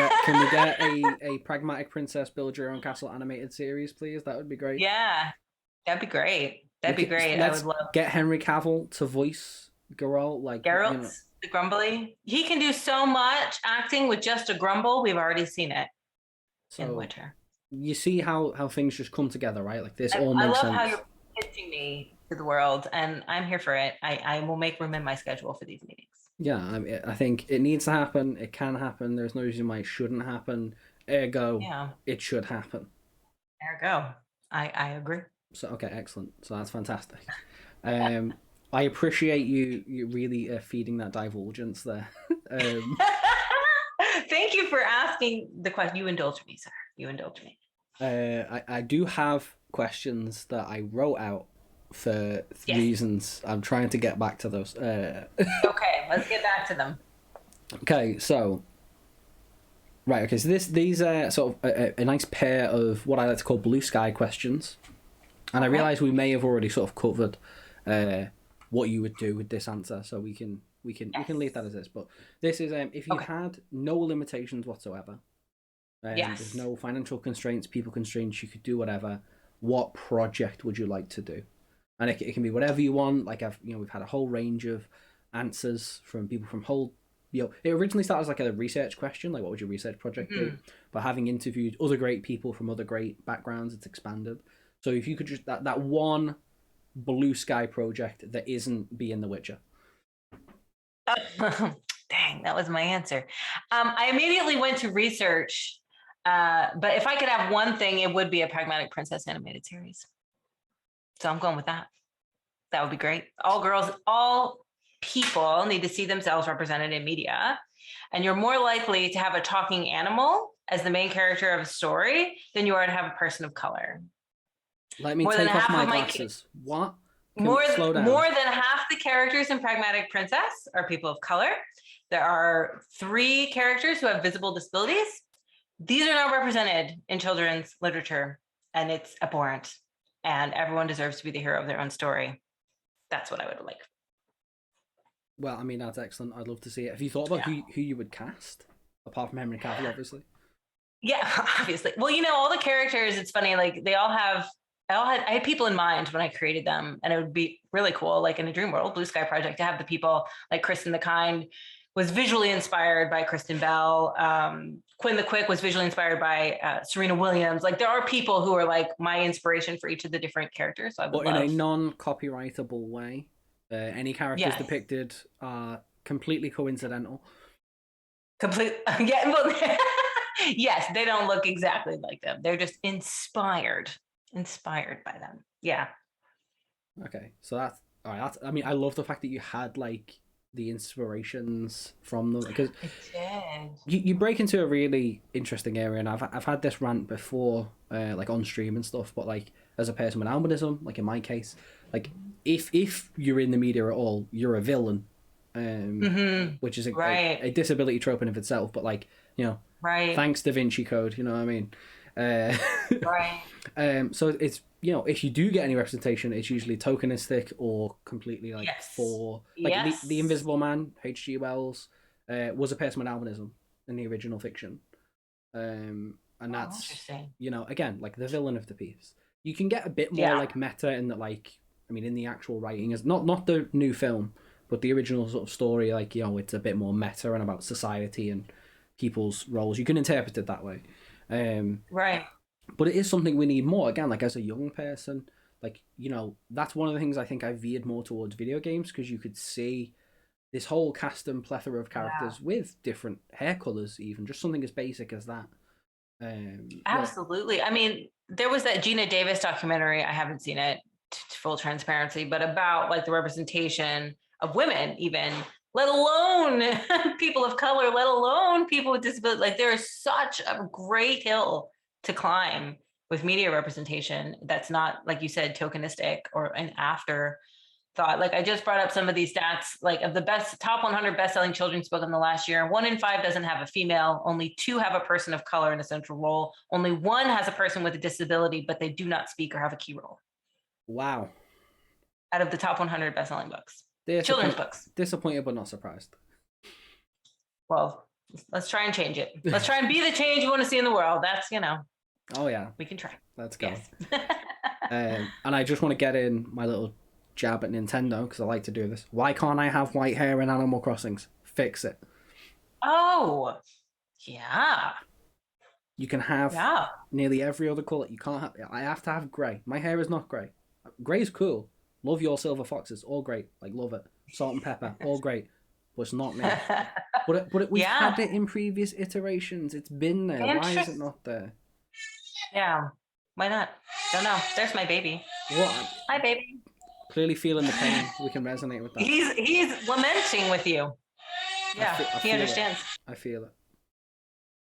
get a pragmatic princess build your own castle animated series, please? That would be great. Yeah, that'd be great. We That'd be can great. I let's would love get Henry Cavill to voice Geralt. Like Geralt, the grumbly. He can do so much acting with just a grumble. We've already seen it in so Winter. you see how things just come together, right? Like this all I makes love how sense. you're pitching me to the world, and I'm here for it. I will make room in my schedule for these meetings. Yeah, I think it needs to happen. It can happen. There's no reason why it shouldn't happen. Ergo, Yeah, it should happen. there we go. I agree. So okay, excellent. So that's fantastic. Um, I appreciate you really feeding that divulgence there. um, Thank you for asking the question. You indulge me, sir. You indulge me. I do have questions that I wrote out for Yes. reasons. I'm trying to get back to those. Okay, let's get back to them. Okay, so right, okay, so these are sort of a nice pair of what I like to call blue sky questions, and I Okay. realize we may have already sort of covered what you would do with this answer, so we can leave that as this. But this is if you Okay. had no limitations whatsoever, there's Yes. no financial constraints, people constraints, you could do whatever. What project would you like to do? And it can be whatever you want. Like we've had a whole range of answers from people from whole. It originally started as like a research question, like what would your research project be? Mhm. But having interviewed other great people from other great backgrounds, it's expanded. So if you could just that one blue sky project that isn't being The Witcher. Dang, that was my answer. I immediately went to research, but if I could have one thing, it would be a Pragmatic Princess animated series. So I'm going with that. That would be great. All girls, all people need to see themselves represented in media. And you're more likely to have a talking animal as the main character of a story than you are to have a person of color. Let me More than take off half my of my glasses. What? more Slow more down. than half the characters in Pragmatic Princess are people of color. There are 3 characters who have visible disabilities. These are not represented in children's literature, and it's abhorrent. And everyone deserves to be the hero of their own story. That's what I would like. Well, I mean that's excellent. I'd love to see it. Have you thought about Yeah. who you would cast apart from Henry Cavill, obviously? Yeah, obviously. Well, all the characters, it's funny, like I had people in mind when I created them, and it would be really cool, like in a dream world, Blue Sky Project, to have the people like Kristen the Kind was visually inspired by Kristen Bell. Quinn the Quick was visually inspired by Serena Williams. Like there are people who are like my inspiration for each of the different characters. So I would But in a love, non-copyrightable way. Any characters yes, depicted are completely coincidental. complete, yeah, well, yes, they don't look exactly like them. They're just inspired by them. Yeah. Okay, so that's all right. I mean, I love the fact that you had like the inspirations from them because It did. you break into a really interesting area, and I've had this rant before, like on stream and stuff. But like as a person with albinism, like in my case, like if you're in the media at all, you're a villain, which is Right. a disability trope in of itself. But like Right. thanks Da Vinci Code, you know what I mean. Uh, Right. so it's if you do get any representation, it's usually tokenistic or completely like Yes. for like the Yes. Invisible Man, H.G. Wells, was a person with albinism in the original fiction, and Oh, that's interesting. again like the villain of the piece. You can get a bit more Yeah. like meta in that, like I mean in the actual writing is not the new film, but the original sort of story, like it's a bit more meta and about society and people's roles. You can interpret it that way. Right. But it is something we need more. Again, like as a young person, like, you know, that's one of the things I think I veered more towards video games, because you could see this whole cast and plethora of Yeah. characters with different hair colors, even just something as basic as that. Yeah. Absolutely. I mean, there was that Gina Davis documentary. I haven't seen it, full transparency, but about like the representation of women, even, let alone people of color, let alone people with disabilities. Like there is such a great hill to climb with media representation that's not, like you said, tokenistic or an after thought. Like I just brought up some of these stats, like of the best top 100 best-selling children's book in the last year, 1 in 5 doesn't have a female, only 2 have a person of color in a central role, only 1 has a person with a disability, but they do not speak or have a key role. Wow. Out of the top 100 best-selling books, children's books. Disappointed but not surprised. Well, let's try and change it. Let's try and be the change you want to see in the world. That's, you know. Oh yeah, we can try. Let's go. Yes. And I just want to get in my little jab at Nintendo, because I like to do this. Why can't I have white hair in Animal Crossings? Fix it. Oh, yeah. You can have nearly every other color. You can't have. I have to have grey. My hair is not grey. Grey's cool. Love your silver foxes. All great. Like, love it. Salt and pepper. All great. But it's not me. But we've had it in previous iterations. It's been there. Why is it not there? Yeah. Why not? Don't know. There's my baby. What? Hi, baby. Clearly feeling the pain. We can resonate with that. He's lamenting with you. Yeah, he understands. I feel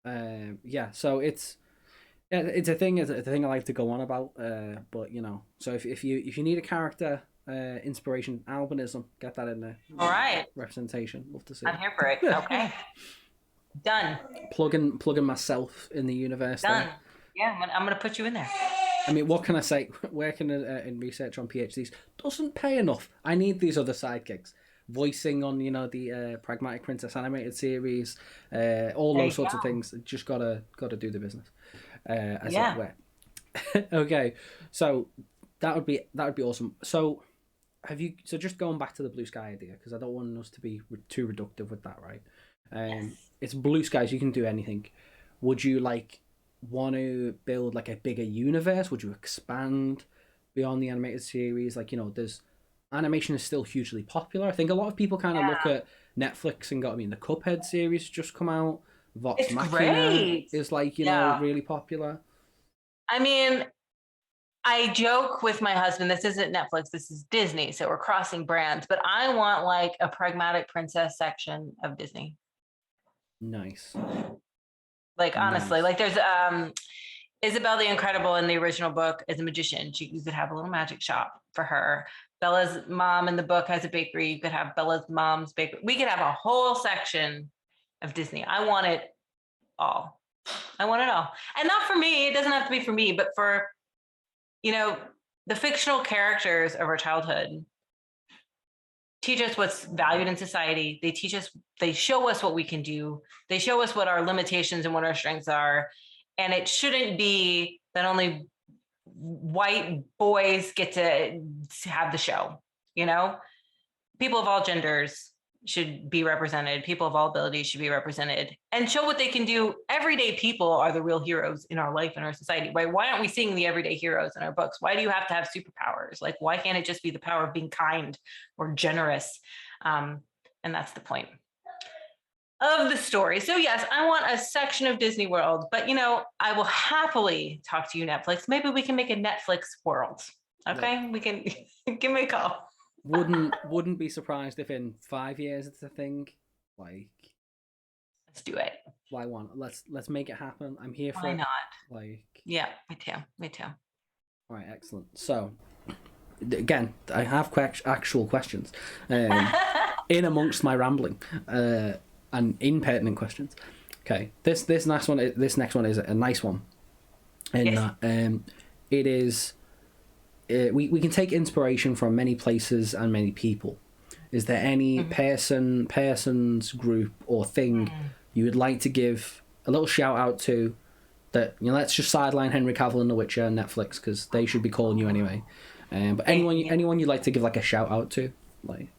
it. Yeah. So it's a thing. It's a thing I like to go on about. But you know, so if you need a character inspiration, albinism, get that in there. All right. Representation. Love to see. I'm here for it. Okay. Done. Plugging myself in the universe. Done. There. Yeah, I'm gonna put you in there. I mean, what can I say? Working in research on PhDs doesn't pay enough. I need these other sidekicks. Voicing on, you know, the Pragmatic Princess animated series, all those sorts of things. Just gotta do the business, as it were. Okay, so that would be awesome. So just going back to the blue sky idea, because I don't want us to be too reductive with that, right? Yes. It's blue skies. You can do anything. Would you want to build like a bigger universe? Would you expand beyond the animated series? Like, you know, animation is still hugely popular. I think a lot of people kind of look at Netflix and go, I mean, the Cuphead series just come out. Vox Machina is like, you know, really popular. I mean, I joke with my husband, this isn't Netflix, this is Disney, so we're crossing brands, but I want like a Pragmatic Princess section of Disney. Nice. Like, honestly, like there's Isabel the Incredible in the original book is a magician. You could have a little magic shop for her. Bella's mom in the book has a bakery. You could have Bella's mom's bakery. We could have a whole section of Disney. I want it all. I want it all. And not for me. It doesn't have to be for me, but for, you know, the fictional characters of our childhood teach us what's valued in society. They show us what we can do. They show us what our limitations and what our strengths are. And it shouldn't be that only white boys get to have the show, you know? People of all genders should be represented. People of all abilities should be represented and show what they can do. Everyday people are the real heroes in our life and our society, right? Why aren't we seeing the everyday heroes in our books? Why do you have to have superpowers? Like, why can't it just be the power of being kind or generous? And that's the point of the story. So yes, I want a section of Disney World, but you know, I will happily talk to you, Netflix. Maybe we can make a Netflix world. Okay, yeah. We can give me a call. Wouldn't be surprised if in 5 years it's a thing. Like, let's do it. Why not? Let's make it happen. I'm here for Why it. not? Like, yeah, me too. All right, excellent. So, again, I have actual questions in amongst my rambling and impertinent questions. Okay, this next one is a nice one, in that it is. We can take inspiration from many places and many people. Is there any person's group or thing you would like to give a little shout out to? That, you know, let's just sideline Henry Cavill and The Witcher and Netflix, because they should be calling you anyway. But anyone you'd like to give like a shout out to, like.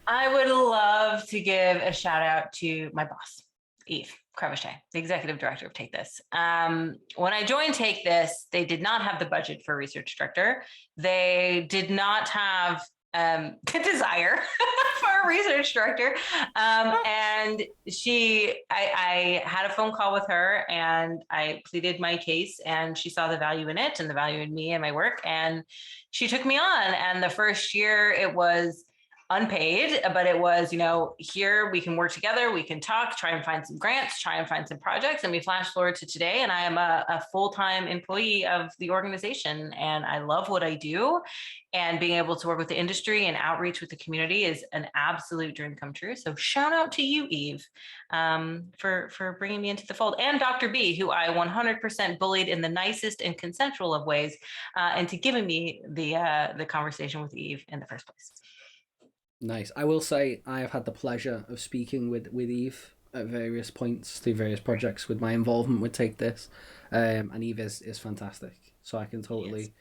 I would love to give a shout out to my boss. Eve Crevichet, the executive director of Take This. When I joined Take This, they did not have the budget for a research director. They did not have the desire for a research director. And I had a phone call with her and I pleaded my case, and she saw the value in it and the value in me and my work. And she took me on. And the first year it was unpaid, but it was, here we can work together, we can talk, try and find some grants, try and find some projects. And we flash forward to today, and I am a full-time employee of the organization, and I love what I do. And being able to work with the industry and outreach with the community is an absolute dream come true. So shout out to you, Eve, for bringing me into the fold, and Dr. B, who I 100% bullied in the nicest and consensual of ways, into giving me the conversation with Eve in the first place. Nice. I will say I have had the pleasure of speaking with Eve at various points through various projects with my involvement with Take This, and Eve is fantastic. So I can totally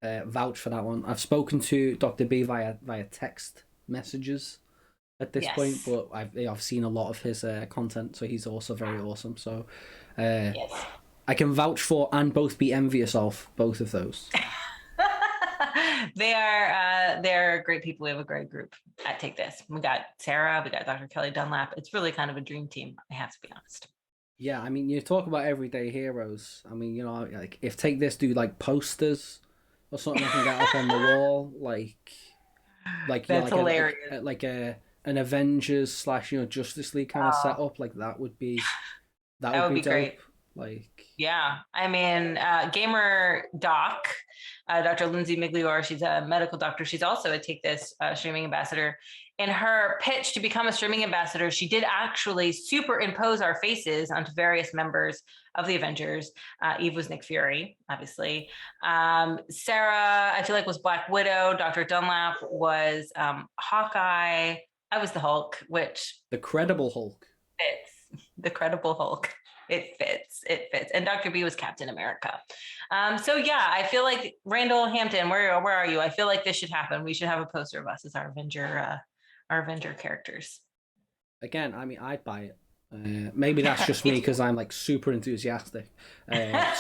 vouch for that one. I've spoken to Dr. B via text messages at this point, but I've seen a lot of his content, so he's also very awesome. So I can vouch for and both be envious of both of those. They're great people. We have a great group at Take This. We got Sarah, we got Dr. Kelly Dunlap. It's really kind of a dream team, I have to be honest. Yeah, I mean, you talk about everyday heroes. I mean, like if Take This do like posters or something I can get up on the wall, like that's hilarious. Like an Avengers / Justice League kind of setup, like that would be dope. Great. Like, yeah, I mean, Gamer Doc, Dr. Lindsay Migliore, she's a medical doctor. She's also a Take This streaming ambassador. In her pitch to become a streaming ambassador, she did actually superimpose our faces onto various members of the Avengers. Eve was Nick Fury, obviously. Sarah, I feel like, was Black Widow. Dr. Dunlap was Hawkeye. I was the Hulk, which... The Credible Hulk. Fits. The Credible Hulk. It fits. And Dr. B was Captain America. So yeah, I feel like Randall Hampton, where are you? I feel like this should happen. We should have a poster of us as our Avenger characters. Again, I mean, I'd buy it. Maybe that's just me because I'm like super enthusiastic.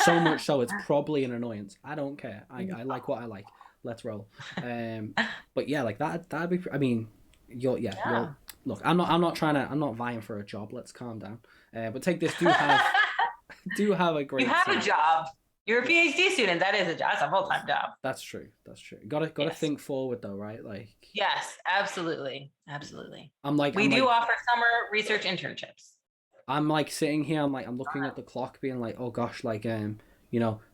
So much so it's probably an annoyance. I don't care. I like what I like. Let's roll. But yeah, like that'd be. I mean, you're look. I'm not vying for a job. Let's calm down. But Take This do have a great. You have a job. You're a PhD student. That is a job. That's a full-time job. That's true. Got to think forward though, right? Like. Yes, absolutely. We do offer summer research internships. I'm like sitting here. I'm looking at the clock, being like, oh gosh, like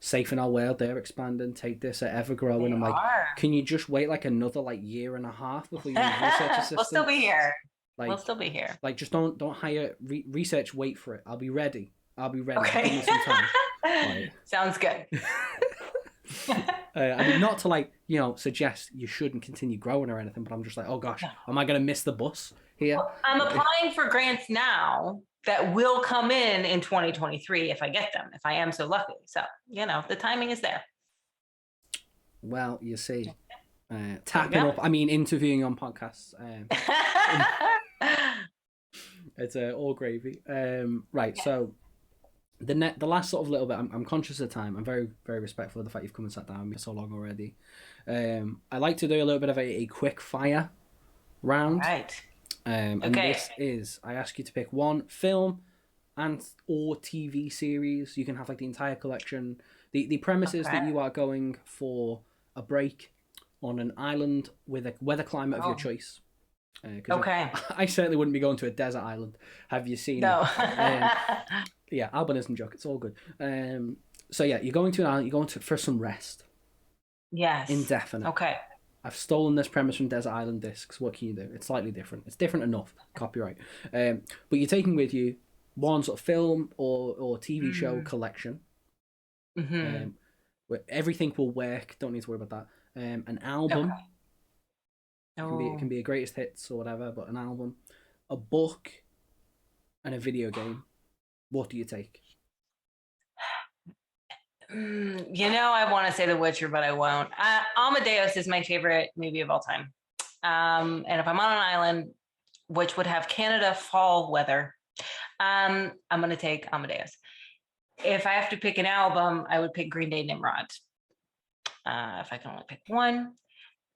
Safe in Our World, they're expanding. Take This at ever growing. I'm like, can you just wait like another like year and a half before you research assistant? We'll still be here. Like, just don't hire research. Wait for it. I'll be ready. Okay. Give me some time. Like, sounds good. I mean, not to like suggest you shouldn't continue growing or anything, but I'm just like, oh gosh, am I gonna miss the bus here? Well, I'm applying for grants now that will come in 2023 if I get them, if I am so lucky. So the timing is there. Well, you see, tapping up. I mean, interviewing on podcasts. It's all gravy. Right, yeah. So the last sort of little bit, I'm conscious of time. I'm very, very respectful of the fact you've come and sat down with me so long already. I like to do a little bit of a quick fire round. Right. And this is, I ask you to pick one film or TV series. You can have like the entire collection. The premise is that you are going for a break on an island with a weather climate of your choice. I certainly wouldn't be going to a desert island. Have you seen it? Yeah, albinism joke. It's all good. So yeah, you're going to an island. You're going for some rest. Yes. Indefinite. Okay. I've stolen this premise from Desert Island Discs. What can you do? It's slightly different. It's different enough. Copyright. But you're taking with you one sort of film or TV show collection. Where everything will work. Don't need to worry about that. An album. Okay. It can be a greatest hits or whatever, but an album, a book, and a video game. What do you take? I want to say The Witcher, but I won't. Amadeus is my favorite movie of all time. And if I'm on an island, which would have Canada fall weather, I'm going to take Amadeus. If I have to pick an album, I would pick Green Day Nimrod. If I can only pick one.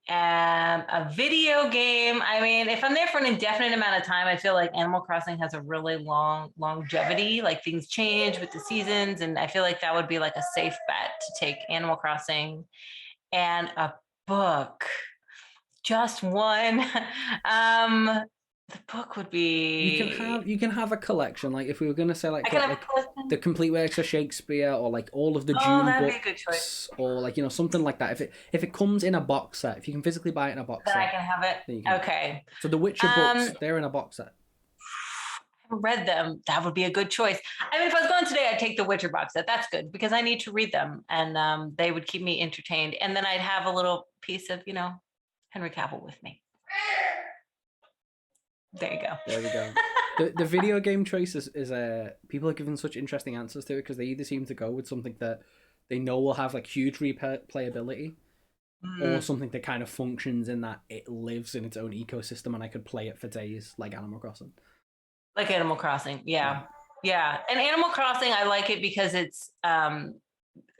A video game. I mean, if I'm there for an indefinite amount of time, I feel like Animal Crossing has a really long longevity. Like things change with the seasons, and I feel like that would be like a safe bet to take Animal Crossing. And a book, just one. The book would be. You can have a collection. Like if we were gonna say I can have like a collection. the complete works of Shakespeare, or like all of the Oh, Dune that'd be a good choice. books, or like something like that. If it comes in a box set, if you can physically buy it in a box Then I set, can have it. then you can. Okay. So the Witcher books, they're in a box set. I haven't read them. That would be a good choice. I mean, if I was going today, I'd take the Witcher box set. That's good because I need to read them, and they would keep me entertained. And then I'd have a little piece of, Henry Cavill with me. There you go. There we go. The video game choice is people are giving such interesting answers to it because they either seem to go with something that they know will have like huge replayability, or something that kind of functions in that it lives in its own ecosystem and I could play it for days, like Animal Crossing. Like Animal Crossing, yeah. And Animal Crossing, I like it because it's a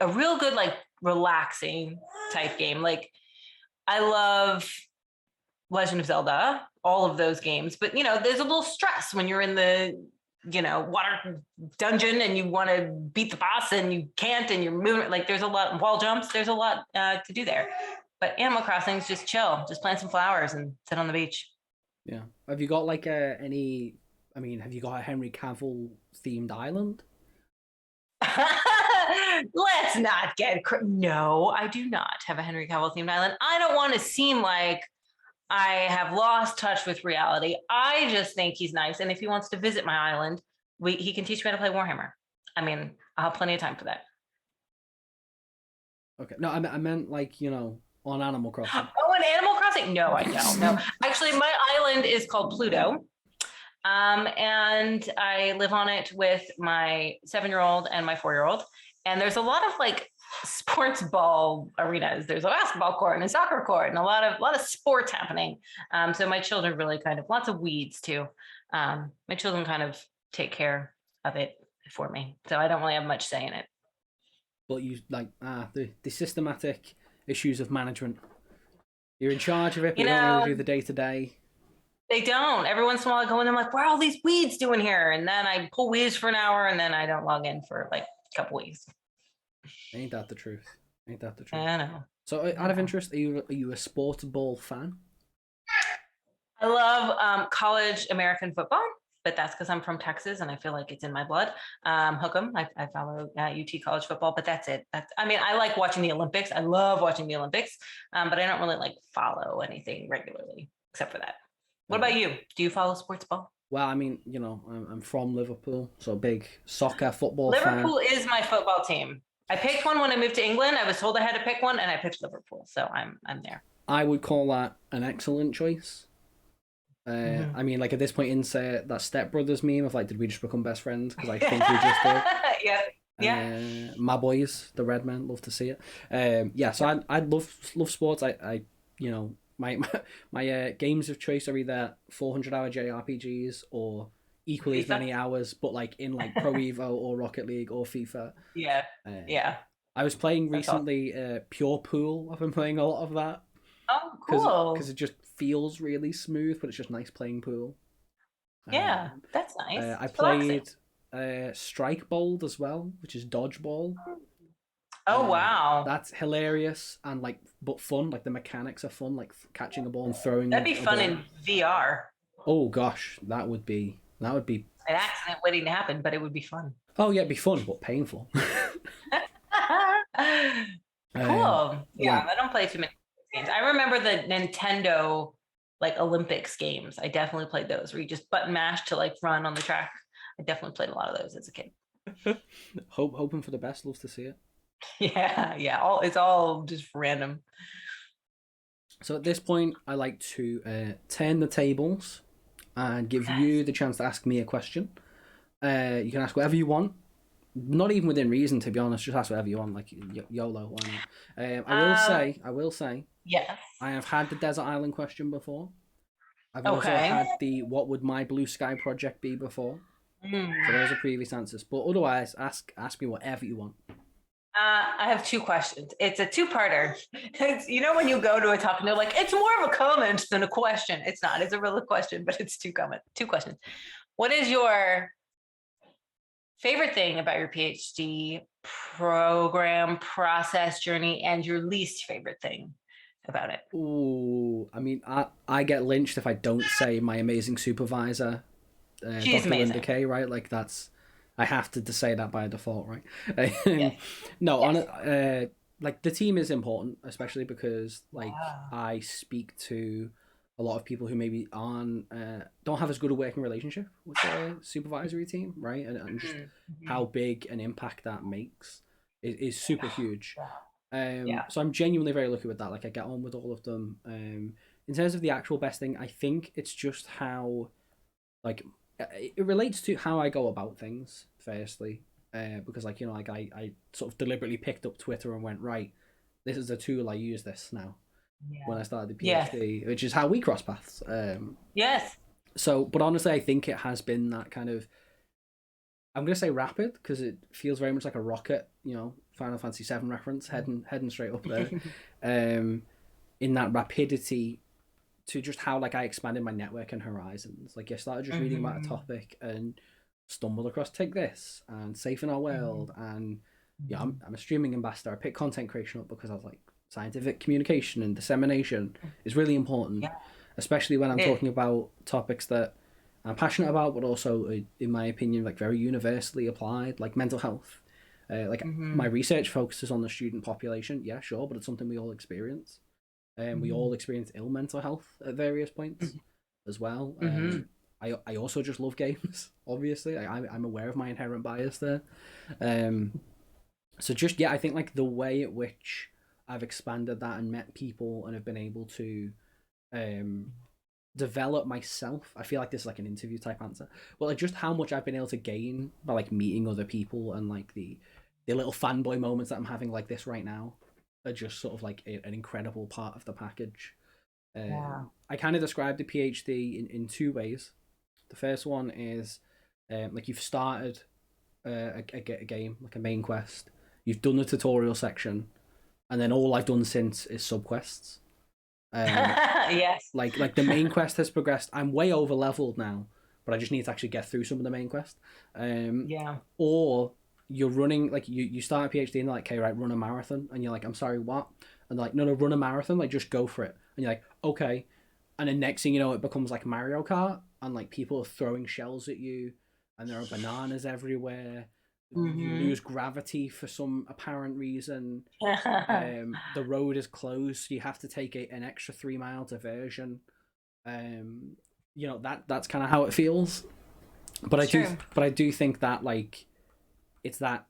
real good, like relaxing type game. Like I love Legend of Zelda, all of those games, but there's a little stress when you're in the water dungeon and you want to beat the boss and you can't, and you're moving, like there's a lot wall jumps, there's a lot to do there. But Animal Crossing is just chill, just plant some flowers and sit on the beach. Yeah. Have you got like have you got a Henry Cavill themed island? Let's not get no, I do not have a Henry Cavill themed island. I don't want to seem like I have lost touch with reality. I just think he's nice, and if he wants to visit my island, he can teach me how to play Warhammer. I mean, I'll have plenty of time for that. Okay. No, I meant like on Animal Crossing. Oh, an Animal Crossing? No, I don't. No, actually, my island is called Pluto. And I live on it with my 7-year-old and my 4-year-old. And there's a lot of like sports ball arenas. There's a basketball court and a soccer court and a lot of sports happening. So my children really kind of, lots of weeds too. My children kind of take care of it for me. So I don't really have much say in it. But you like the systematic issues of management. You're in charge of it, but you don't really do the day-to-day. They don't. Every once in a while I go in, I'm like, what are all these weeds doing here? And then I pull weeds for an hour and then I don't log in for like a couple weeks. Ain't that the truth? Ain't that the truth? I know. So out of interest, are you a sports ball fan? I love college American football, but that's because I'm from Texas and I feel like it's in my blood. Hook 'em. I follow UT college football, but that's it. I like watching the Olympics. I love watching the Olympics, but I don't really like follow anything regularly except for that. What about you? Do you follow sports ball? Well, I mean, I'm from Liverpool, so big soccer, football Liverpool fan. is my football team. I picked one when I moved to England. I was told I had to pick one, and I picked Liverpool, so I'm there. I would call that an excellent choice. I mean, like at this point, insert that Step Brothers meme of like, did we just become best friends? Because I think we just did. Yeah. My boys, the Red Men, love to see it. So I love sports. I my games of choice are either 400-hour JRPGs or equally as many hours, but like in like Pro Evo or Rocket League or FIFA. Yeah. I was playing recently Pure Pool. I've been playing a lot of that. Oh, cool. Because it just feels really smooth, but it's just nice playing pool. Yeah, that's nice. I played Strike Bold as well, which is dodgeball. Oh, wow. That's hilarious and like, but fun. Like the mechanics are fun, like catching a ball and throwing. That'd be fun in VR. Oh gosh, that would be an accident waiting to happen, but it would be fun. Oh yeah, it'd be fun, but painful. Cool. Yeah, I don't play too many games. I remember the Nintendo like Olympics games. I definitely played those where you just button mash to like run on the track. I definitely played a lot of those as a kid. Hoping for the best. Love to see it. Yeah. It's all just random. So at this point, I like to turn the tables and give you the chance to ask me a question. You can ask whatever you want. Not even within reason, to be honest. Just ask whatever you want, like YOLO. Why not? I will say. Yes. I have had the desert island question before. I've also had the what would my blue sky project be before. So those are previous answers. But otherwise, ask me whatever you want. I have two questions. It's a two-parter. It's, you know, when you go to a talk and they're like, it's more of a comment than a question. It's not. It's a real question, but it's two questions. What is your favorite thing about your PhD program, process, journey, and your least favorite thing about it? Ooh, I mean, I get lynched if I don't say my amazing supervisor, She's Dr. Linda amazing. Kay, right? Like that's I have to say that by default, right? Yes. No, on Yes. like the team is important, especially because like Wow. I speak to a lot of people who maybe aren't don't have as good a working relationship with their supervisory team, right? And just Mhm. how Mhm. big an impact that makes is super huge. Yeah. Yeah. So I'm genuinely very lucky with that. Like I get on with all of them. In terms of the actual best thing, I think it's just how like it relates to how I go about things. Firstly, because like you know, like I sort of deliberately picked up Twitter and went right. This is a tool I use this now when Yeah. I started the Yes. PhD, which is how we cross paths. Yes. So, but honestly, I think it has been that kind of I'm gonna say rapid because it feels very much like a rocket, you know, Final Fantasy VII reference, heading straight up there. Um, in that rapidity to just how like I expanded my network and horizons. Like I started just reading about a Mhm. topic and stumbled across Take This and Safe in Our World Mhm. and yeah, Mhm. I'm a streaming ambassador. I picked content creation up because I was like scientific communication and dissemination is really important, Yeah, especially when I'm it is. talking about topics that I'm passionate about, but also, in my opinion, like very universally applied, like mental health. Like my Mhm. research focuses on the student population, yeah, sure, but it's something we all experience. We all Mhm. experience ill mental health at various points Mhm. as well. Mhm. I also just love games, obviously. I'm aware of my inherent bias there. Um, so just, yeah, I think like the way at which I've expanded that and met people and have been able to um, develop myself. I feel like this is like an interview type answer. Well, like just how much I've been able to gain by like meeting other people and like the little fanboy moments that I'm having like this right now are just sort of like an incredible part of the package. Yeah. I kind of describe the PhD in two ways. The first one is like you've started a game, like a main quest. You've done the tutorial section, and then all I've done since is subquests. Um, Yes. like the main quest has progressed. I'm way over leveled now, but I just need to actually get through some of the main quest. Um, Yeah. or you're running like you start a PhD and they're like, okay, right, run a marathon, and you're like, I'm sorry, what? And they're like, no, run a marathon, like just go for it. And you're like, okay. And then next thing you know, it becomes like Mario Kart, and like people are throwing shells at you, and there are bananas everywhere. You Mhm. lose gravity for some apparent reason. The road is closed, so you have to take an extra 3 mile diversion. Um, you know that's kind of how it feels. But It's true. I do think that like it's that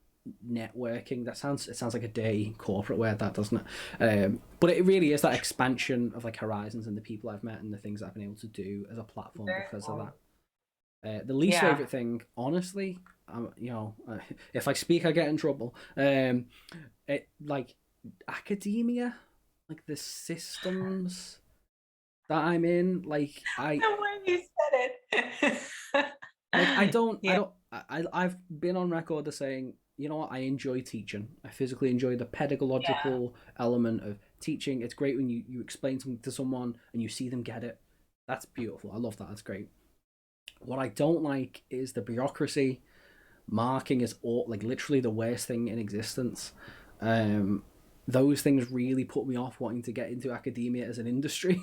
networking that sounds like a dirty corporate word, that doesn't it? But it really is that expansion of like horizons and the people I've met and the things I've been able to do as a platform Very because of cool. that. The least Yeah. favorite thing, honestly, you know, if I speak, I get in trouble. It like academia, like the systems that I'm in, The way you said it. I Yeah. don't, I've been on record as saying, you know what, I enjoy teaching. I physically enjoy the Yeah. pedagogical element of teaching. It's great when you explain something to someone and you see them get it. That's beautiful. I love that. That's great. What I don't like is the bureaucracy. Marking is all, like literally the worst thing in existence. Um, those things really put me off wanting to get into academia as an industry,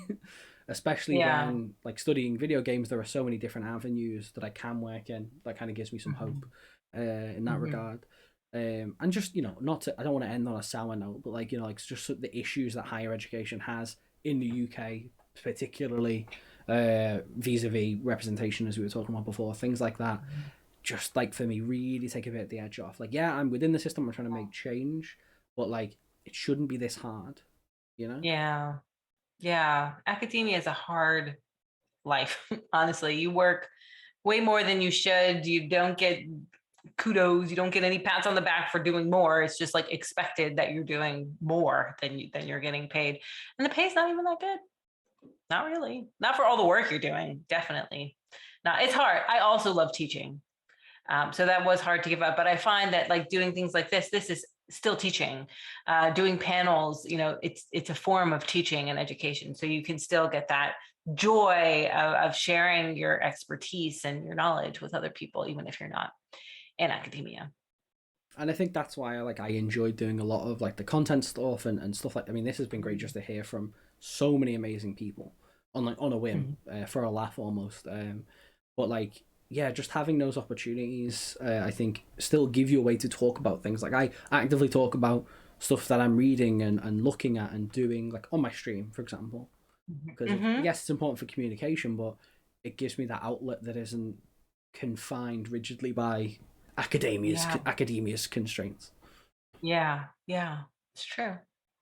especially Yeah. when like studying video games. There are so many different avenues that I can work in. That kind of gives me some hope Mhm. in that Mhm. regard. And just you know, not to I don't want to end on a sour note, but like you know, like just the issues that higher education has in the UK, particularly vis-a-vis representation, as we were talking about before, things like that just like for me really take a bit of the edge off. Like, yeah, I'm within the system, I'm trying to make change, but like it shouldn't be this hard, you know? Yeah. Yeah. Academia is a hard life. Honestly, you work way more than you should. You don't get kudos. You don't get any pats on the back for doing more. It's just like expected that you're doing more than you're getting paid, and the pay's not even that good. Not really. Not for all the work you're doing. Definitely not. It's hard. I also love teaching. So that was hard to give up. But I find that like doing things like this is still teaching. Doing panels, it's a form of teaching and education. So you can still get that joy of sharing your expertise and your knowledge with other people, even if you're not in academia. And I think that's why I enjoy doing a lot of like the content stuff and stuff like. I mean, this has been great just to hear from so many amazing people on a whim, for a laugh almost. But like, yeah, just having those opportunities, I think, still give you a way to talk about things. Like I actively talk about stuff that I'm reading and looking at and doing, like on my stream, for example, because yes, it's important for communication, but it gives me that outlet that isn't confined rigidly by academia's constraints. Yeah, it's true.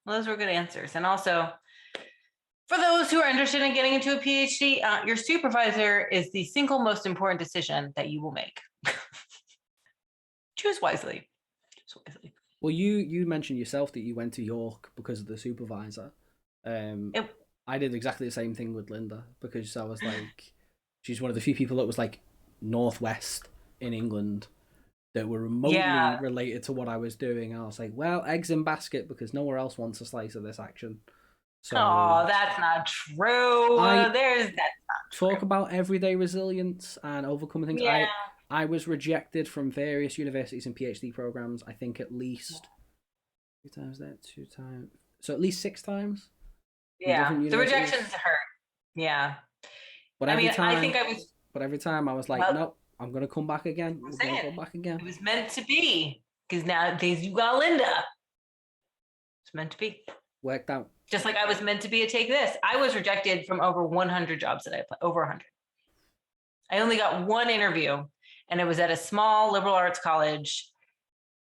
Well, those were good answers. And also, for those who are interested in getting into a PhD, your supervisor is the single most important decision that you will make. Choose wisely. Well, you mentioned yourself that you went to York because of the supervisor. I did exactly the same thing with Linda, because I was like, she's one of the few people that was like northwest in England that were remotely related to what I was doing. And I was like, well, eggs in basket, because nowhere else wants a slice of this action. So, oh, that's not true. That's not true. Talk about everyday resilience and overcoming things. Yeah. I was rejected from various universities and PhD programs, I think at least 2 times there, 2 times. So at least 6 times. Yeah. The rejections hurt. Yeah. But every time I was like, nope, I'm going to come back again. We're going to go back again. It was meant to be, because nowadays you got Linda. It's meant to be. Worked out. Just like I was meant to be a Take This. I was rejected from over 100 jobs that I applied, over 100. I only got one interview, and it was at a small liberal arts college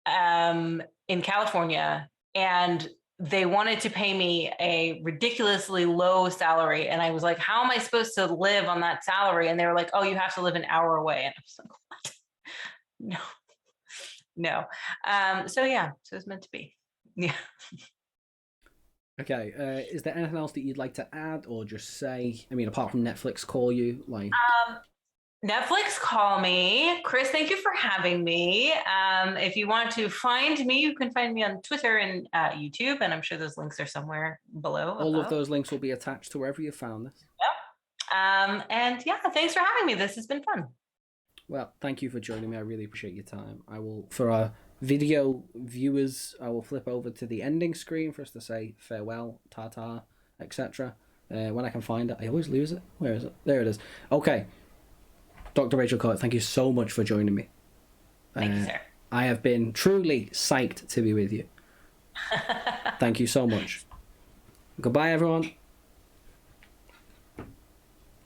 in California. And they wanted to pay me a ridiculously low salary. And I was like, how am I supposed to live on that salary? And they were like, oh, you have to live an hour away. And I was like, what? No. So it's meant to be. Yeah. Okay. Is there anything else that you'd like to add or just say? I mean, apart from Netflix call you, like. Netflix call me. Chris, thank you for having me. If you want to find me, you can find me on Twitter and YouTube, and I'm sure those links are somewhere below. All of those links will be attached to wherever you found this. Yep. And thanks for having me. This has been fun. Well, thank you for joining me. I really appreciate your time. I will, for our video viewers, I will flip over to the ending screen for us to say farewell, ta-ta, etc. When I can find it. I always lose it. Where is it? There it is. Okay. Dr. Rachel Kowert, thank you so much for joining me. Thank you, sir. I have been truly psyched to be with you. Thank you so much. Goodbye, everyone.